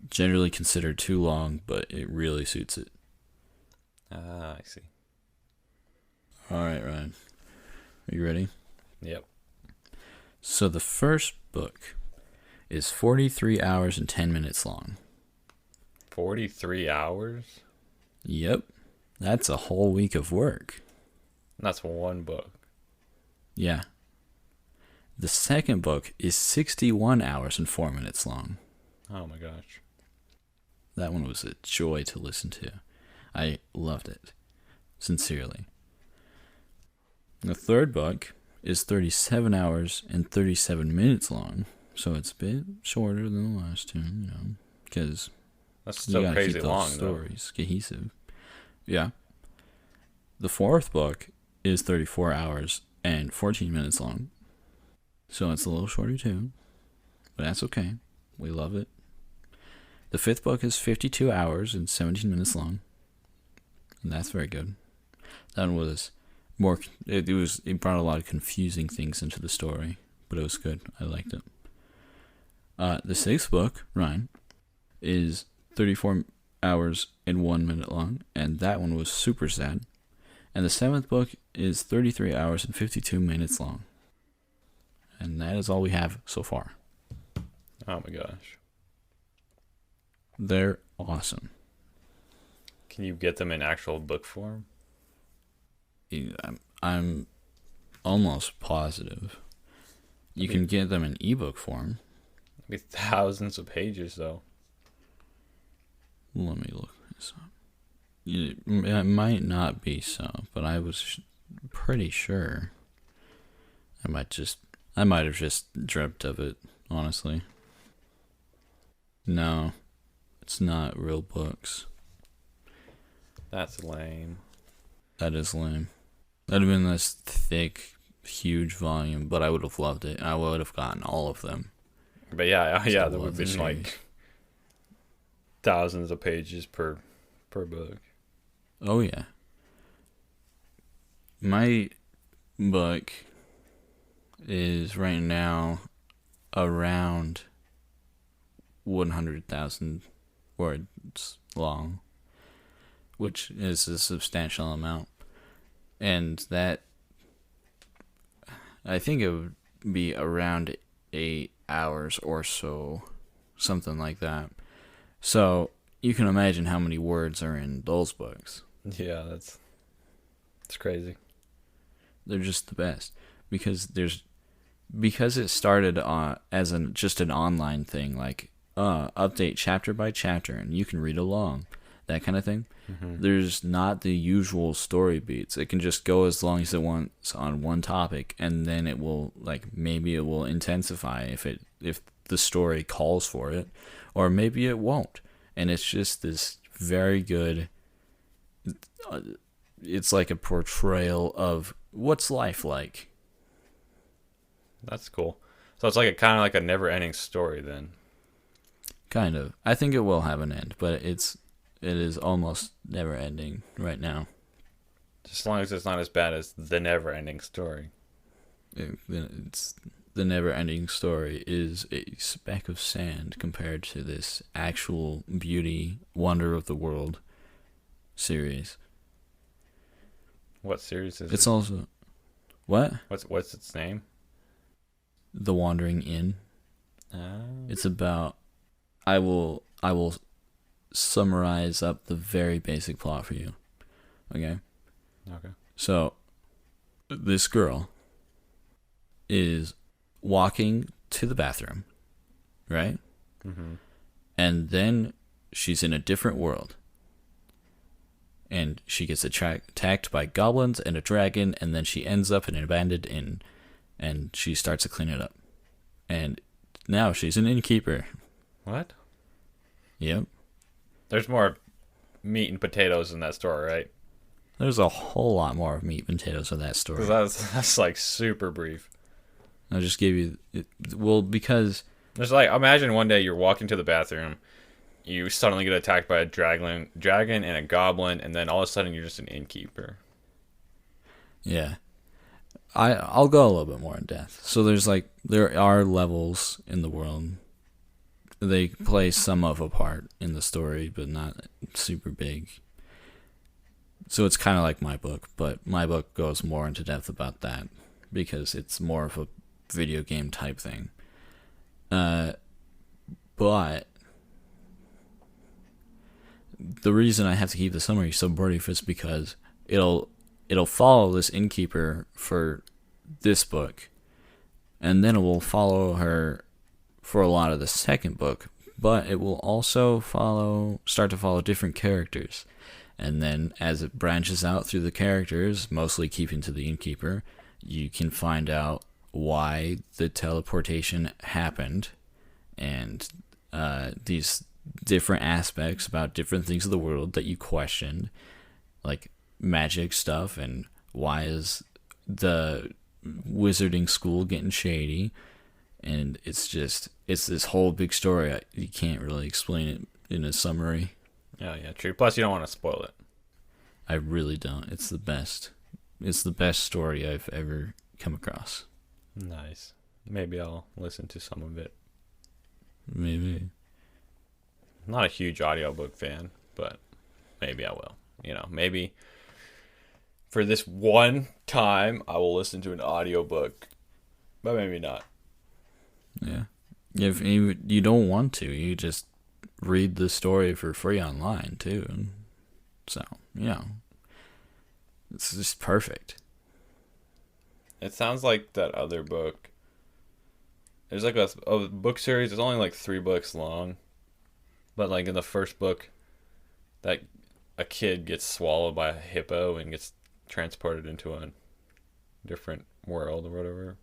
S2: generally considered too long, but it really suits it.
S1: Ah, I see.
S2: All right, Ryan. Are you ready?
S1: Yep.
S2: So the first book is 43 hours and 10 minutes long.
S1: 43 hours?
S2: Yep. That's a whole week of work.
S1: That's one book.
S2: Yeah. The second book is 61 hours and 4 minutes long.
S1: Oh my gosh.
S2: That one was a joy to listen to. I loved it. Sincerely. The third book is 37 hours and 37 minutes long, so it's a bit shorter than the last two, because
S1: that's so crazy long,
S2: stories cohesive. Yeah. The fourth book is 34 hours and 14 minutes long, so it's a little shorter too, but that's okay. We love it. The fifth book is 52 hours and 17 minutes long, and that's very good. That was more. It brought a lot of confusing things into the story, but it was good. I liked it. The sixth book, Ryan, is 34 hours and 1 minute long, and that one was super sad. And the seventh book is 33 hours and 52 minutes long, and that is all we have so far.
S1: Oh my gosh,
S2: they're awesome.
S1: Can you get them in actual book form?
S2: I'm almost positive you can get them in ebook form.
S1: Maybe thousands of pages, though.
S2: Let me look this up. It might not be so, but I was pretty sure. I might have just dreamt of it, honestly. No, it's not real books.
S1: That's lame.
S2: That is lame. That'd have been this thick, huge volume, but I would have loved it. I would have gotten all of them.
S1: But yeah, there would have been like thousands of pages per book.
S2: Oh yeah. My book is right now around 100,000 words long, which is a substantial amount. And that, I think it would be around 8 hours or so, something like that. So you can imagine how many words are in those books.
S1: Yeah, it's crazy.
S2: They're just the best because it started as just an online thing, like update chapter by chapter, and you can read along, that kind of thing. Mm-hmm. There's not the usual story beats. It can just go as long as it wants on one topic, and then it will maybe it will intensify if the story calls for it, or maybe it won't. And it's just this very good. It's like a portrayal of what's life like.
S1: That's cool. So it's like kind of like a never-ending story then.
S2: Kind of. I think it will have an end, but it is almost never-ending right now.
S1: Just as long as it's not as bad as the never-ending story.
S2: It's the never-ending story is a speck of sand compared to this actual beauty, wonder of the world series.
S1: What series is it?
S2: It's also what?
S1: What's its name?
S2: The Wandering Inn. It's about. I will summarize up the very basic plot for you. Okay.
S1: Okay.
S2: So, this girl is walking to the bathroom, right? Mm-hmm. And then she's in a different world. And she gets attacked by goblins and a dragon, and then she ends up in an abandoned inn, and she starts to clean it up. And now she's an innkeeper.
S1: What?
S2: Yep.
S1: There's more meat and potatoes in that story, right?
S2: There's a whole lot more meat and potatoes in that story.
S1: That's like super brief.
S2: I'll just give you... because...
S1: There's imagine one day you're walking to the bathroom, you suddenly get attacked by a dragon and a goblin, and then all of a sudden you're just an innkeeper.
S2: Yeah. I'll go a little bit more in depth. So there are levels in the world. They play some of a part in the story, but not super big. So it's kind of like my book, but my book goes more into depth about that because it's more of a video game type thing. But the reason I have to keep the summary so brief is because it'll follow this innkeeper for this book, and then it will follow her for a lot of the second book, but it will also start to follow different characters. And then as it branches out through the characters, mostly keeping to the innkeeper, you can find out why the teleportation happened, and these different aspects about different things of the world that you questioned, like magic stuff, and why is the wizarding school getting shady. And it's this whole big story. You can't really explain it in a summary.
S1: Oh, yeah, true. Plus, you don't want to spoil it.
S2: I really don't. It's the best. It's the best story I've ever come across.
S1: Nice. Maybe I'll listen to some of it.
S2: Maybe.
S1: I'm not a huge audiobook fan, but maybe I will. Maybe for this one time I will listen to an audiobook, but maybe not.
S2: Yeah. If you don't want to, you just read the story for free online too. So, it's just perfect.
S1: It sounds like that other book. There's like a book series. It's only like 3 books long, but like in the first book, that a kid gets swallowed by a hippo and gets transported into a different world or whatever.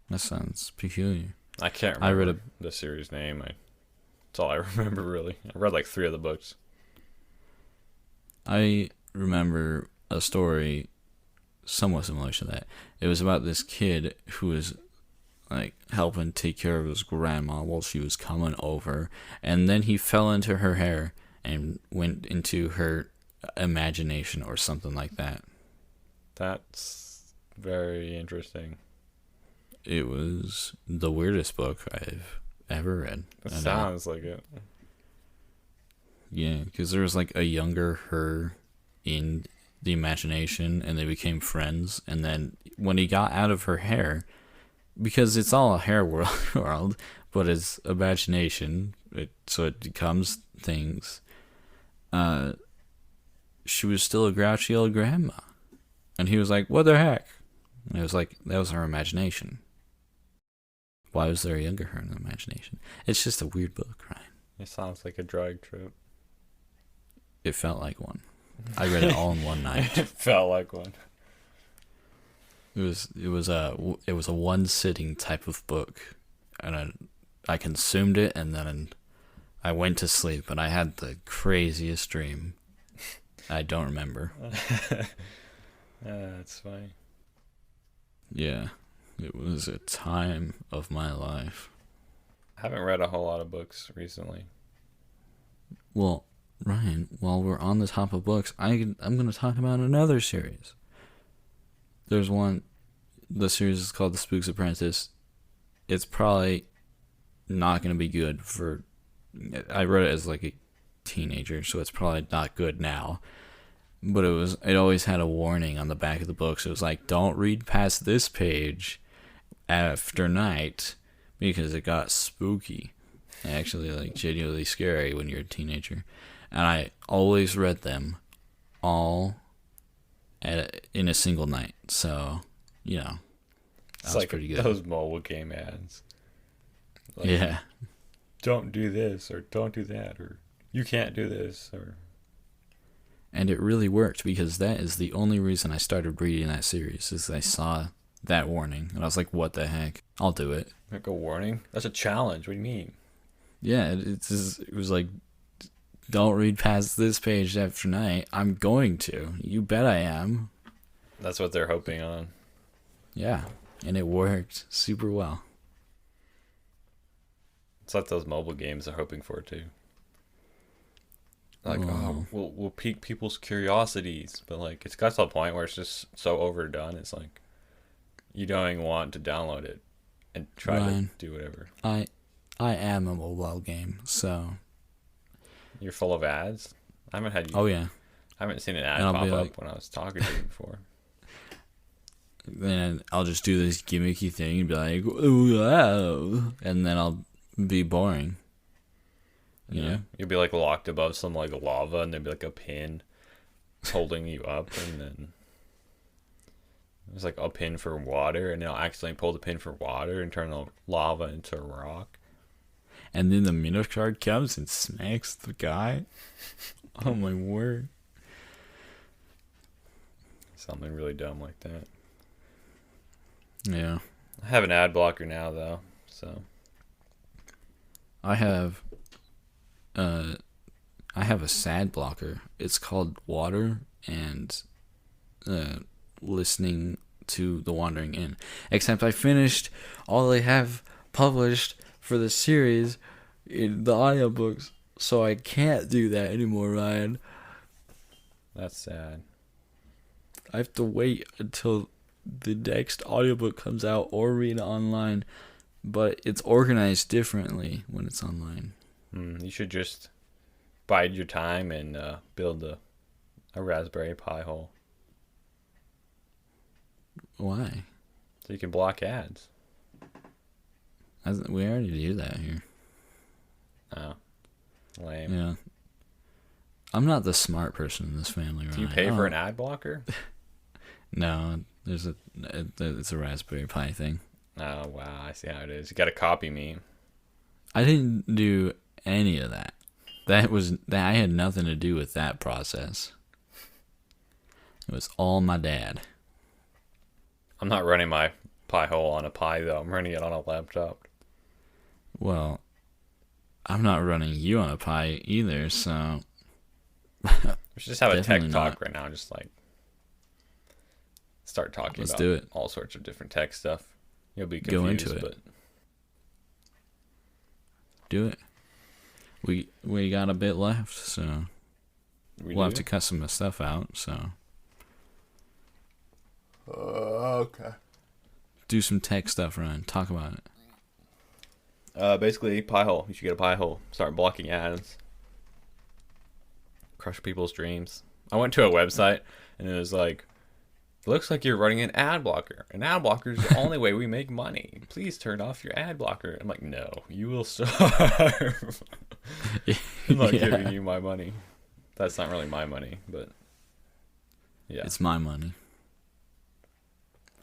S2: That sounds peculiar.
S1: I can't remember the series name. That's all I remember, really. I read like 3 of the books.
S2: I remember a story somewhat similar to that. It was about this kid who was like helping take care of his grandma while she was coming over, and then he fell into her hair and went into her imagination or something like that.
S1: That's very interesting.
S2: It was the weirdest book I've ever read.
S1: It sounds like it.
S2: Yeah, because there was like a younger her in the imagination, and they became friends. And then when he got out of her hair, because it's all a hair world, but it's imagination, so it becomes things. She was still a grouchy old grandma, and he was like, "What the heck?" And it was like, that was her imagination. Why was there a younger her in the imagination? It's just a weird book, Ryan.
S1: It sounds like a drag trip.
S2: It felt like one. I read it all in one night.
S1: It felt like one.
S2: It was a one sitting type of book, and I consumed it, and then I went to sleep, and I had the craziest dream. I don't remember.
S1: That's funny.
S2: Yeah, it was a time of my life.
S1: I haven't read a whole lot of books recently.
S2: Well, Ryan, while we're on the top of books, I'm going to talk about another series. There's one, the series is called The Spook's Apprentice. It's probably not going to be good for, I read it as like a teenager, so it's probably not good now. But it always had a warning on the back of the books. It was like, don't read past this page after night, because it got spooky. Actually, like, genuinely scary when you're a teenager. And I always read them all in a single night. So, that
S1: it's
S2: was
S1: like
S2: pretty good.
S1: Those mobile game ads. Like,
S2: Yeah.
S1: Don't do this, or don't do that, or you can't do this, or...
S2: And it really worked, because that is the only reason I started reading that series, is I saw that warning. And I was like, what the heck? I'll do it.
S1: Like a warning? That's a challenge. What do you mean?
S2: Yeah, it was like, don't read past this page after night. I'm going to. You bet I am.
S1: That's what they're hoping on.
S2: Yeah, and it worked super well.
S1: It's like those mobile games are hoping for, too. Like, we'll pique people's curiosities, but like it's got to a point where it's just so overdone. It's like you don't even want to download it and try to do whatever.
S2: I am a mobile game, so
S1: you're full of ads. I haven't had you.
S2: Oh yeah,
S1: I haven't seen an ad pop up when I was talking to you before.
S2: Then I'll just do this gimmicky thing and be like, "Ooh, wow," and then I'll be boring. You know?
S1: You'll be like locked above some like lava, and there'll be like a pin holding you up, and then There's like a pin for water, and they'll accidentally pull the pin for water and turn the lava into a rock.
S2: And then the Minotaur comes and smacks the guy. Oh my word.
S1: Something really dumb like that.
S2: Yeah.
S1: I have an ad blocker now, though, so.
S2: I have a sad blocker. It's called Water and Listening to the Wandering Inn. Except I finished all they have published for the series in the audiobooks, so I can't do that anymore, Ryan.
S1: That's sad.
S2: I have to wait until the next audiobook comes out or read it online, but it's organized differently when it's online.
S1: You should just bide your time and build a Raspberry Pi hole.
S2: Why?
S1: So you can block ads.
S2: We already do that here.
S1: Oh. Lame.
S2: Yeah. I'm not the smart person in this family, right?
S1: Do you pay for an ad blocker?
S2: No, it's a Raspberry Pi thing.
S1: Oh, wow. I see how it is. You got to copy me.
S2: I didn't do any of that. That I had nothing to do with that process. It was all my dad.
S1: I'm not running my Pi hole on a Pi, though. I'm running it on a laptop.
S2: Well, I'm not running you on a Pi either, so...
S1: We should just have a tech talk right now. Just like start talking about all sorts of different tech stuff. You'll be confused.
S2: Go into it.
S1: But
S2: do it. We got a bit left, so we'll have to cut some of the stuff out. So
S1: okay.
S2: Do some tech stuff, Ryan. Talk about
S1: it. Basically, Pi hole. You should get a Pi hole. Start blocking ads. Crush people's dreams. I went to a website and it was like, looks like you're running an ad blocker. An ad blocker is the only way we make money. Please turn off your ad blocker. I'm like, no, you will starve. I'm not giving you my money. That's not really my money, but yeah.
S2: It's my money.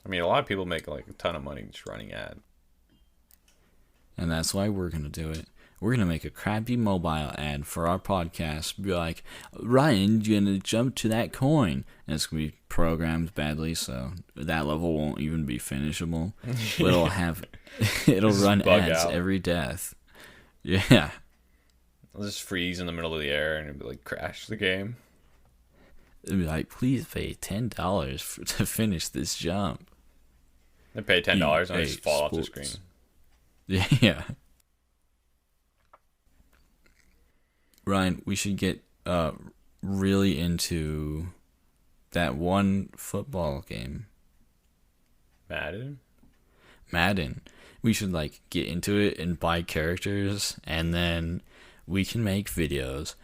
S1: I mean, a lot of people make like a ton of money just running ads.
S2: And that's why we're going to do it. We're going to make a crappy mobile ad for our podcast. Be like, Ryan, you're going to jump to that coin. And it's going to be programmed badly, so that level won't even be finishable. But it'll run ads out every death. Yeah.
S1: It'll just freeze in the middle of the air and it'll be like, crash the game.
S2: It'll be like, please pay $10 to finish this jump.
S1: They pay $10 and I just fall off the screen.
S2: Yeah. Ryan, we should get really into that one football game. Madden. We should like get into it and buy characters, and then we can make videos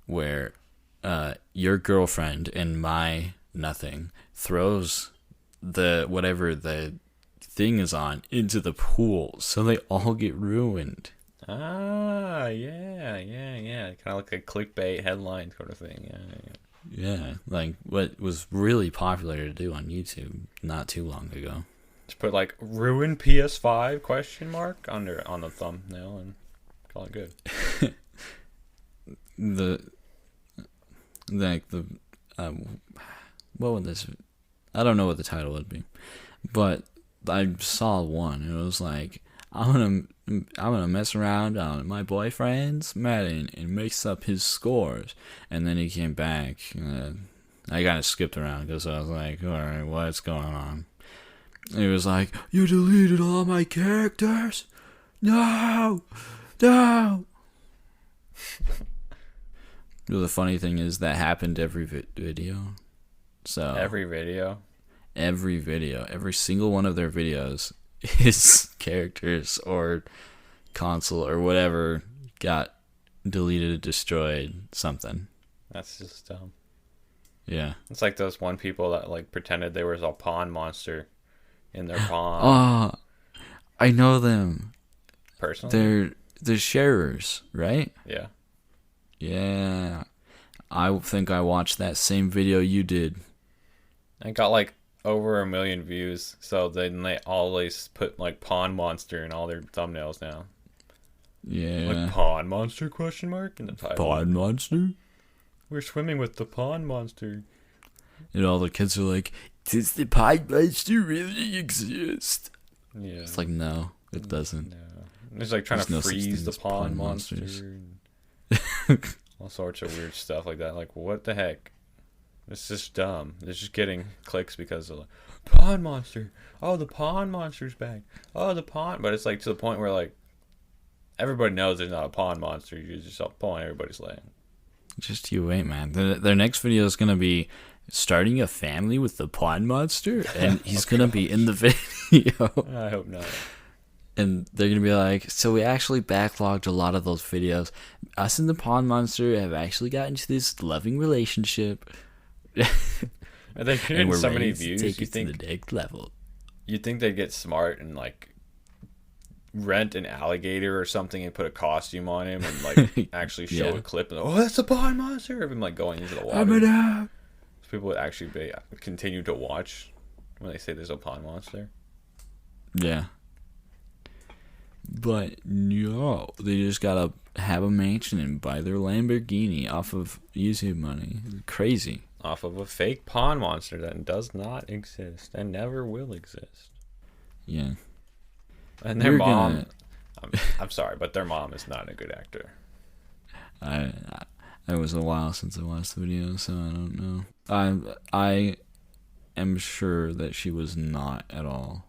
S2: where your girlfriend and my nothing throws the whatever the thing is on into the pool, so they all get ruined.
S1: Ah, yeah. Kind of like a clickbait headline sort of thing.
S2: Yeah, like what was really popular to do on YouTube not too long ago.
S1: Just put like "ruin PS5?" on the thumbnail and call it good.
S2: What would this? I don't know what the title would be, but I saw one. It was like, I'm gonna mess around on my boyfriend's Madden and mix up his scores. And then he came back. I kind of skipped around because I was like, all right, what's going on? And he was like, you deleted all my characters? No. The funny thing is that happened every video. So
S1: every video,
S2: every single one of their videos, his characters or console or whatever got deleted, destroyed, something.
S1: That's just dumb.
S2: Yeah.
S1: It's like those one people that like pretended there was a pawn monster in their pawn.
S2: Oh, I know them.
S1: Personally?
S2: They're sharers, right?
S1: Yeah.
S2: Yeah. I think I watched that same video you did.
S1: I got like over 1 million views. So then they always put like Pond Monster in all their thumbnails now.
S2: Yeah.
S1: Like Pond Monster question mark in the title.
S2: Pond monster?
S1: We're swimming with the Pond Monster.
S2: And all the kids are like, does the pond monster really exist?
S1: Yeah.
S2: It's like, no, it doesn't.
S1: No. It's like trying
S2: There's
S1: to
S2: no such
S1: freeze
S2: thing
S1: the
S2: as
S1: pond
S2: pond
S1: monster.
S2: monsters.
S1: All sorts of weird stuff like that. Like, what the heck? It's just dumb. It's just getting clicks because of like, Pond Monster. Oh, the Pond Monster's back. Oh, the pond. But it's like to the point where like everybody knows there's not a pond monster. You just stop pulling everybody's leg.
S2: Just you wait, man. Their next video is going to be starting a family with the pond monster, and he's going to be in the video.
S1: I hope not.
S2: And they're going to be like, so we actually backlogged a lot of those videos. Us and the pond monster have actually gotten into this loving relationship.
S1: And they're getting so many views.
S2: Take it to the next level.
S1: You think they'd get smart and like rent an alligator or something and put a costume on him and like actually show a clip and oh, that's the pond monster of him like going into the water. So people would actually continue to watch when they say there's a pond monster.
S2: Yeah. But no, they just gotta have a mansion and buy their Lamborghini off of YouTube money. Crazy.
S1: Off of a fake pond monster that does not exist and never will exist.
S2: Yeah.
S1: And their mom, I'm sorry, but their mom is not a good actor.
S2: It was a while since I watched the video, so I don't know. I am sure that she was not at all.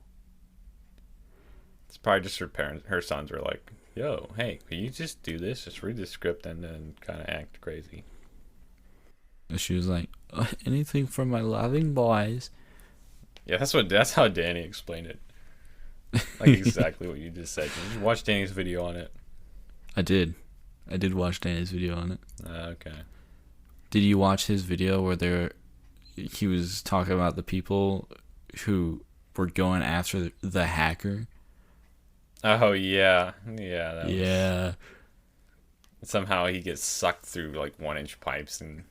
S1: It's probably just her sons were like, yo, hey, can you just do this? Just read the script and then kind of act crazy.
S2: And she was like, anything from my loving boys.
S1: Yeah, that's how Danny explained it. Like exactly what you just said. Did you watch Danny's video on it?
S2: I did watch Danny's video on it.
S1: Okay.
S2: Did you watch his video where he was talking about the people who were going after the hacker?
S1: Oh yeah, yeah.
S2: Yeah.
S1: Somehow he gets sucked through like 1-inch pipes and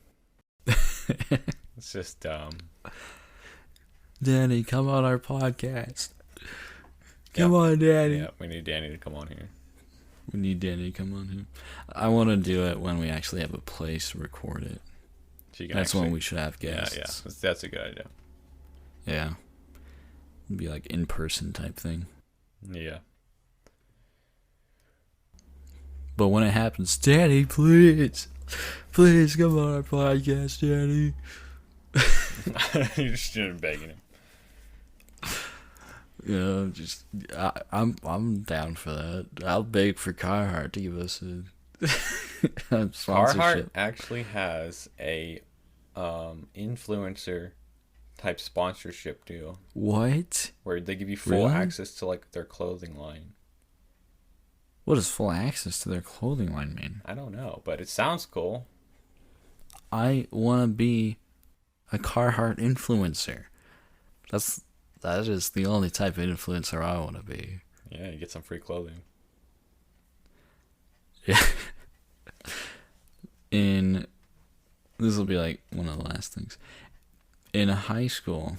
S1: it's just dumb.
S2: Danny, come on our podcast. Come on, Danny.
S1: Yeah, we need Danny to come on here.
S2: We need Danny to come on here. I want to do it when we actually have a place to record it. That's when we should have guests.
S1: Yeah. That's a good idea.
S2: Yeah. It'd be like in-person type thing.
S1: Yeah.
S2: But when it happens, Danny, please come on our podcast, Danny.
S1: You're just begging him.
S2: Yeah, I'm down for that. I'll beg for Carhartt to give us a
S1: Carhartt
S2: sponsorship.
S1: actually has a influencer type sponsorship deal.
S2: What?
S1: Where they give you full access to like their clothing line.
S2: What does full access to their clothing line mean?
S1: I don't know, but it sounds cool.
S2: I want to be a Carhartt influencer. That is the only type of influencer I want to be.
S1: Yeah, you get some free clothing.
S2: Yeah. This will be like one of the last things. In high school,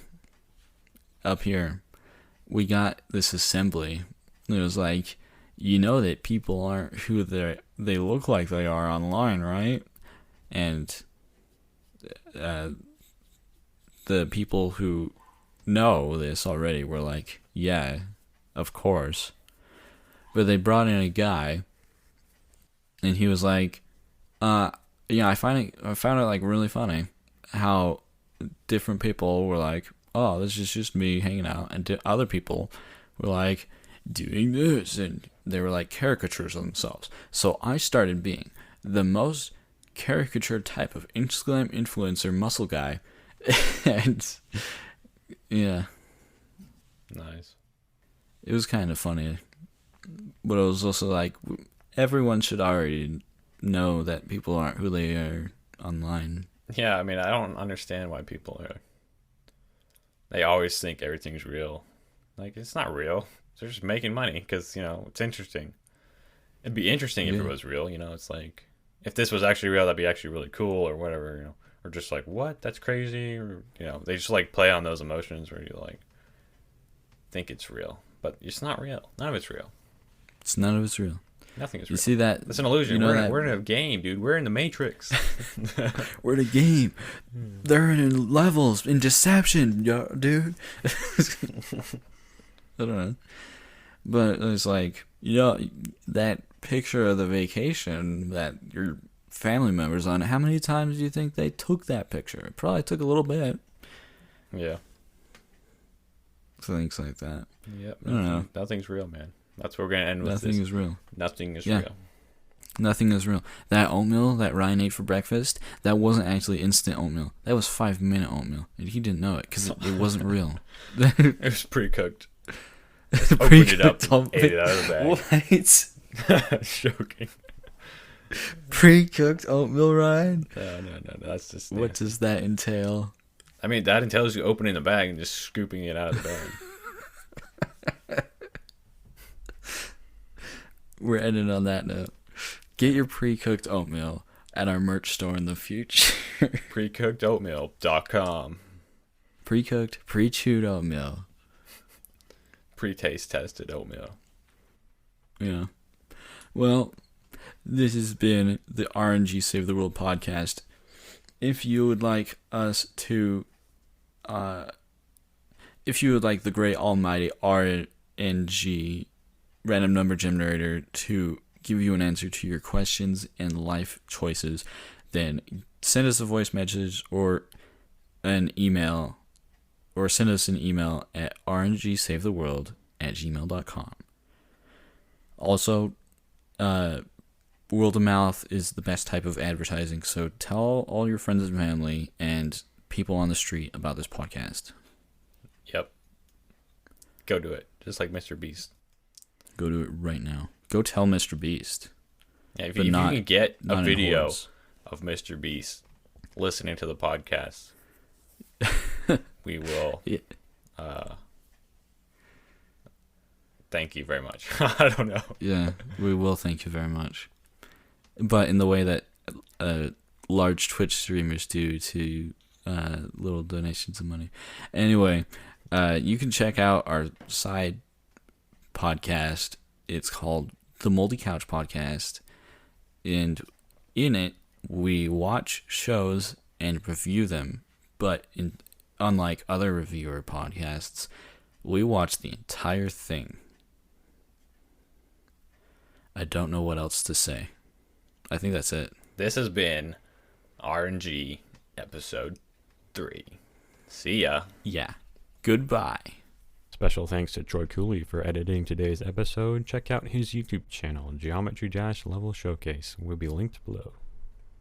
S2: up here, we got this assembly. It was like, you know that people aren't who they look like they are online, right? And the people who know this already were like, yeah, of course. But they brought in a guy, and he was like, I found it like really funny how different people were like, oh, this is just me hanging out, and other people were like doing this, and they were like caricatures of themselves. So I started being the most caricature type of Instagram influencer muscle guy, and yeah,
S1: nice.
S2: It was kind of funny, but it was also like everyone should already know that people aren't who they are online.
S1: Yeah, I mean, I don't understand why people they always think everything's real. Like, it's not real. They're just making money because, it's interesting. It'd be interesting if it was real, it's like, if this was actually real, that'd be actually really cool or whatever, or or just like, what? That's crazy. Or, they just like play on those emotions where you like think it's real, but it's not real. None of it's real.
S2: None of it's real.
S1: Nothing is real.
S2: You see that?
S1: It's an illusion. We're in a game, dude. We're in the Matrix.
S2: We're in a game. They're in levels, in deception, dude. I don't know. But it's like, that picture of the vacation that your family members on, how many times do you think they took that picture? It probably took a little bit.
S1: Yeah.
S2: Things like that.
S1: Yep.
S2: I don't know.
S1: Nothing's real, man. That's what we're going to end with.
S2: Nothing is real.
S1: Nothing is real.
S2: Nothing is real. That oatmeal that Ryan ate for breakfast, that wasn't actually instant oatmeal. That was 5-minute oatmeal. And he didn't know it because it wasn't real.
S1: It was pre-cooked. Opened it up and ate it out of the bag.
S2: What?
S1: Joking.
S2: Pre-cooked oatmeal, Ryan?
S1: No. That's just...
S2: What does that entail?
S1: I mean, that entails you opening the bag and just scooping it out of the bag.
S2: We're ending on that note. Get your pre-cooked oatmeal at our merch store in the future.
S1: Precookedoatmeal.com.
S2: Pre-cooked, pre-chewed oatmeal.
S1: Pre-taste tested oatmeal.
S2: Yeah. Well, this has been the RnG Save the World podcast. If you would like us to, if you would like the great almighty RnG, random number generator, to give you an answer to your questions and life choices, then send us a voice message or an email, or send us an email at rngsavetheworld@gmail.com. Also, word of mouth is the best type of advertising, so tell all your friends and family and people on the street about this podcast.
S1: Yep. Go do it, just like Mr. Beast.
S2: Go do it right now. Go tell Mr. Beast.
S1: Yeah, if you can get a video of Mr. Beast listening to the podcast, we will thank you very much. I don't know.
S2: Yeah, we will thank you very much. But in the way that large Twitch streamers do to little donations of money. Anyway, you can check out our side podcast. It's called The Moldy Couch Podcast. And in it, we watch shows and review them. But unlike other reviewer podcasts, we watch the entire thing. I don't know what else to say. I think that's it.
S1: This has been RnG episode 3. See ya.
S2: Yeah. Goodbye.
S3: Special thanks to Troy Cooley for editing today's episode. Check out his YouTube channel, Geometry Dash Level Showcase. Will be linked below.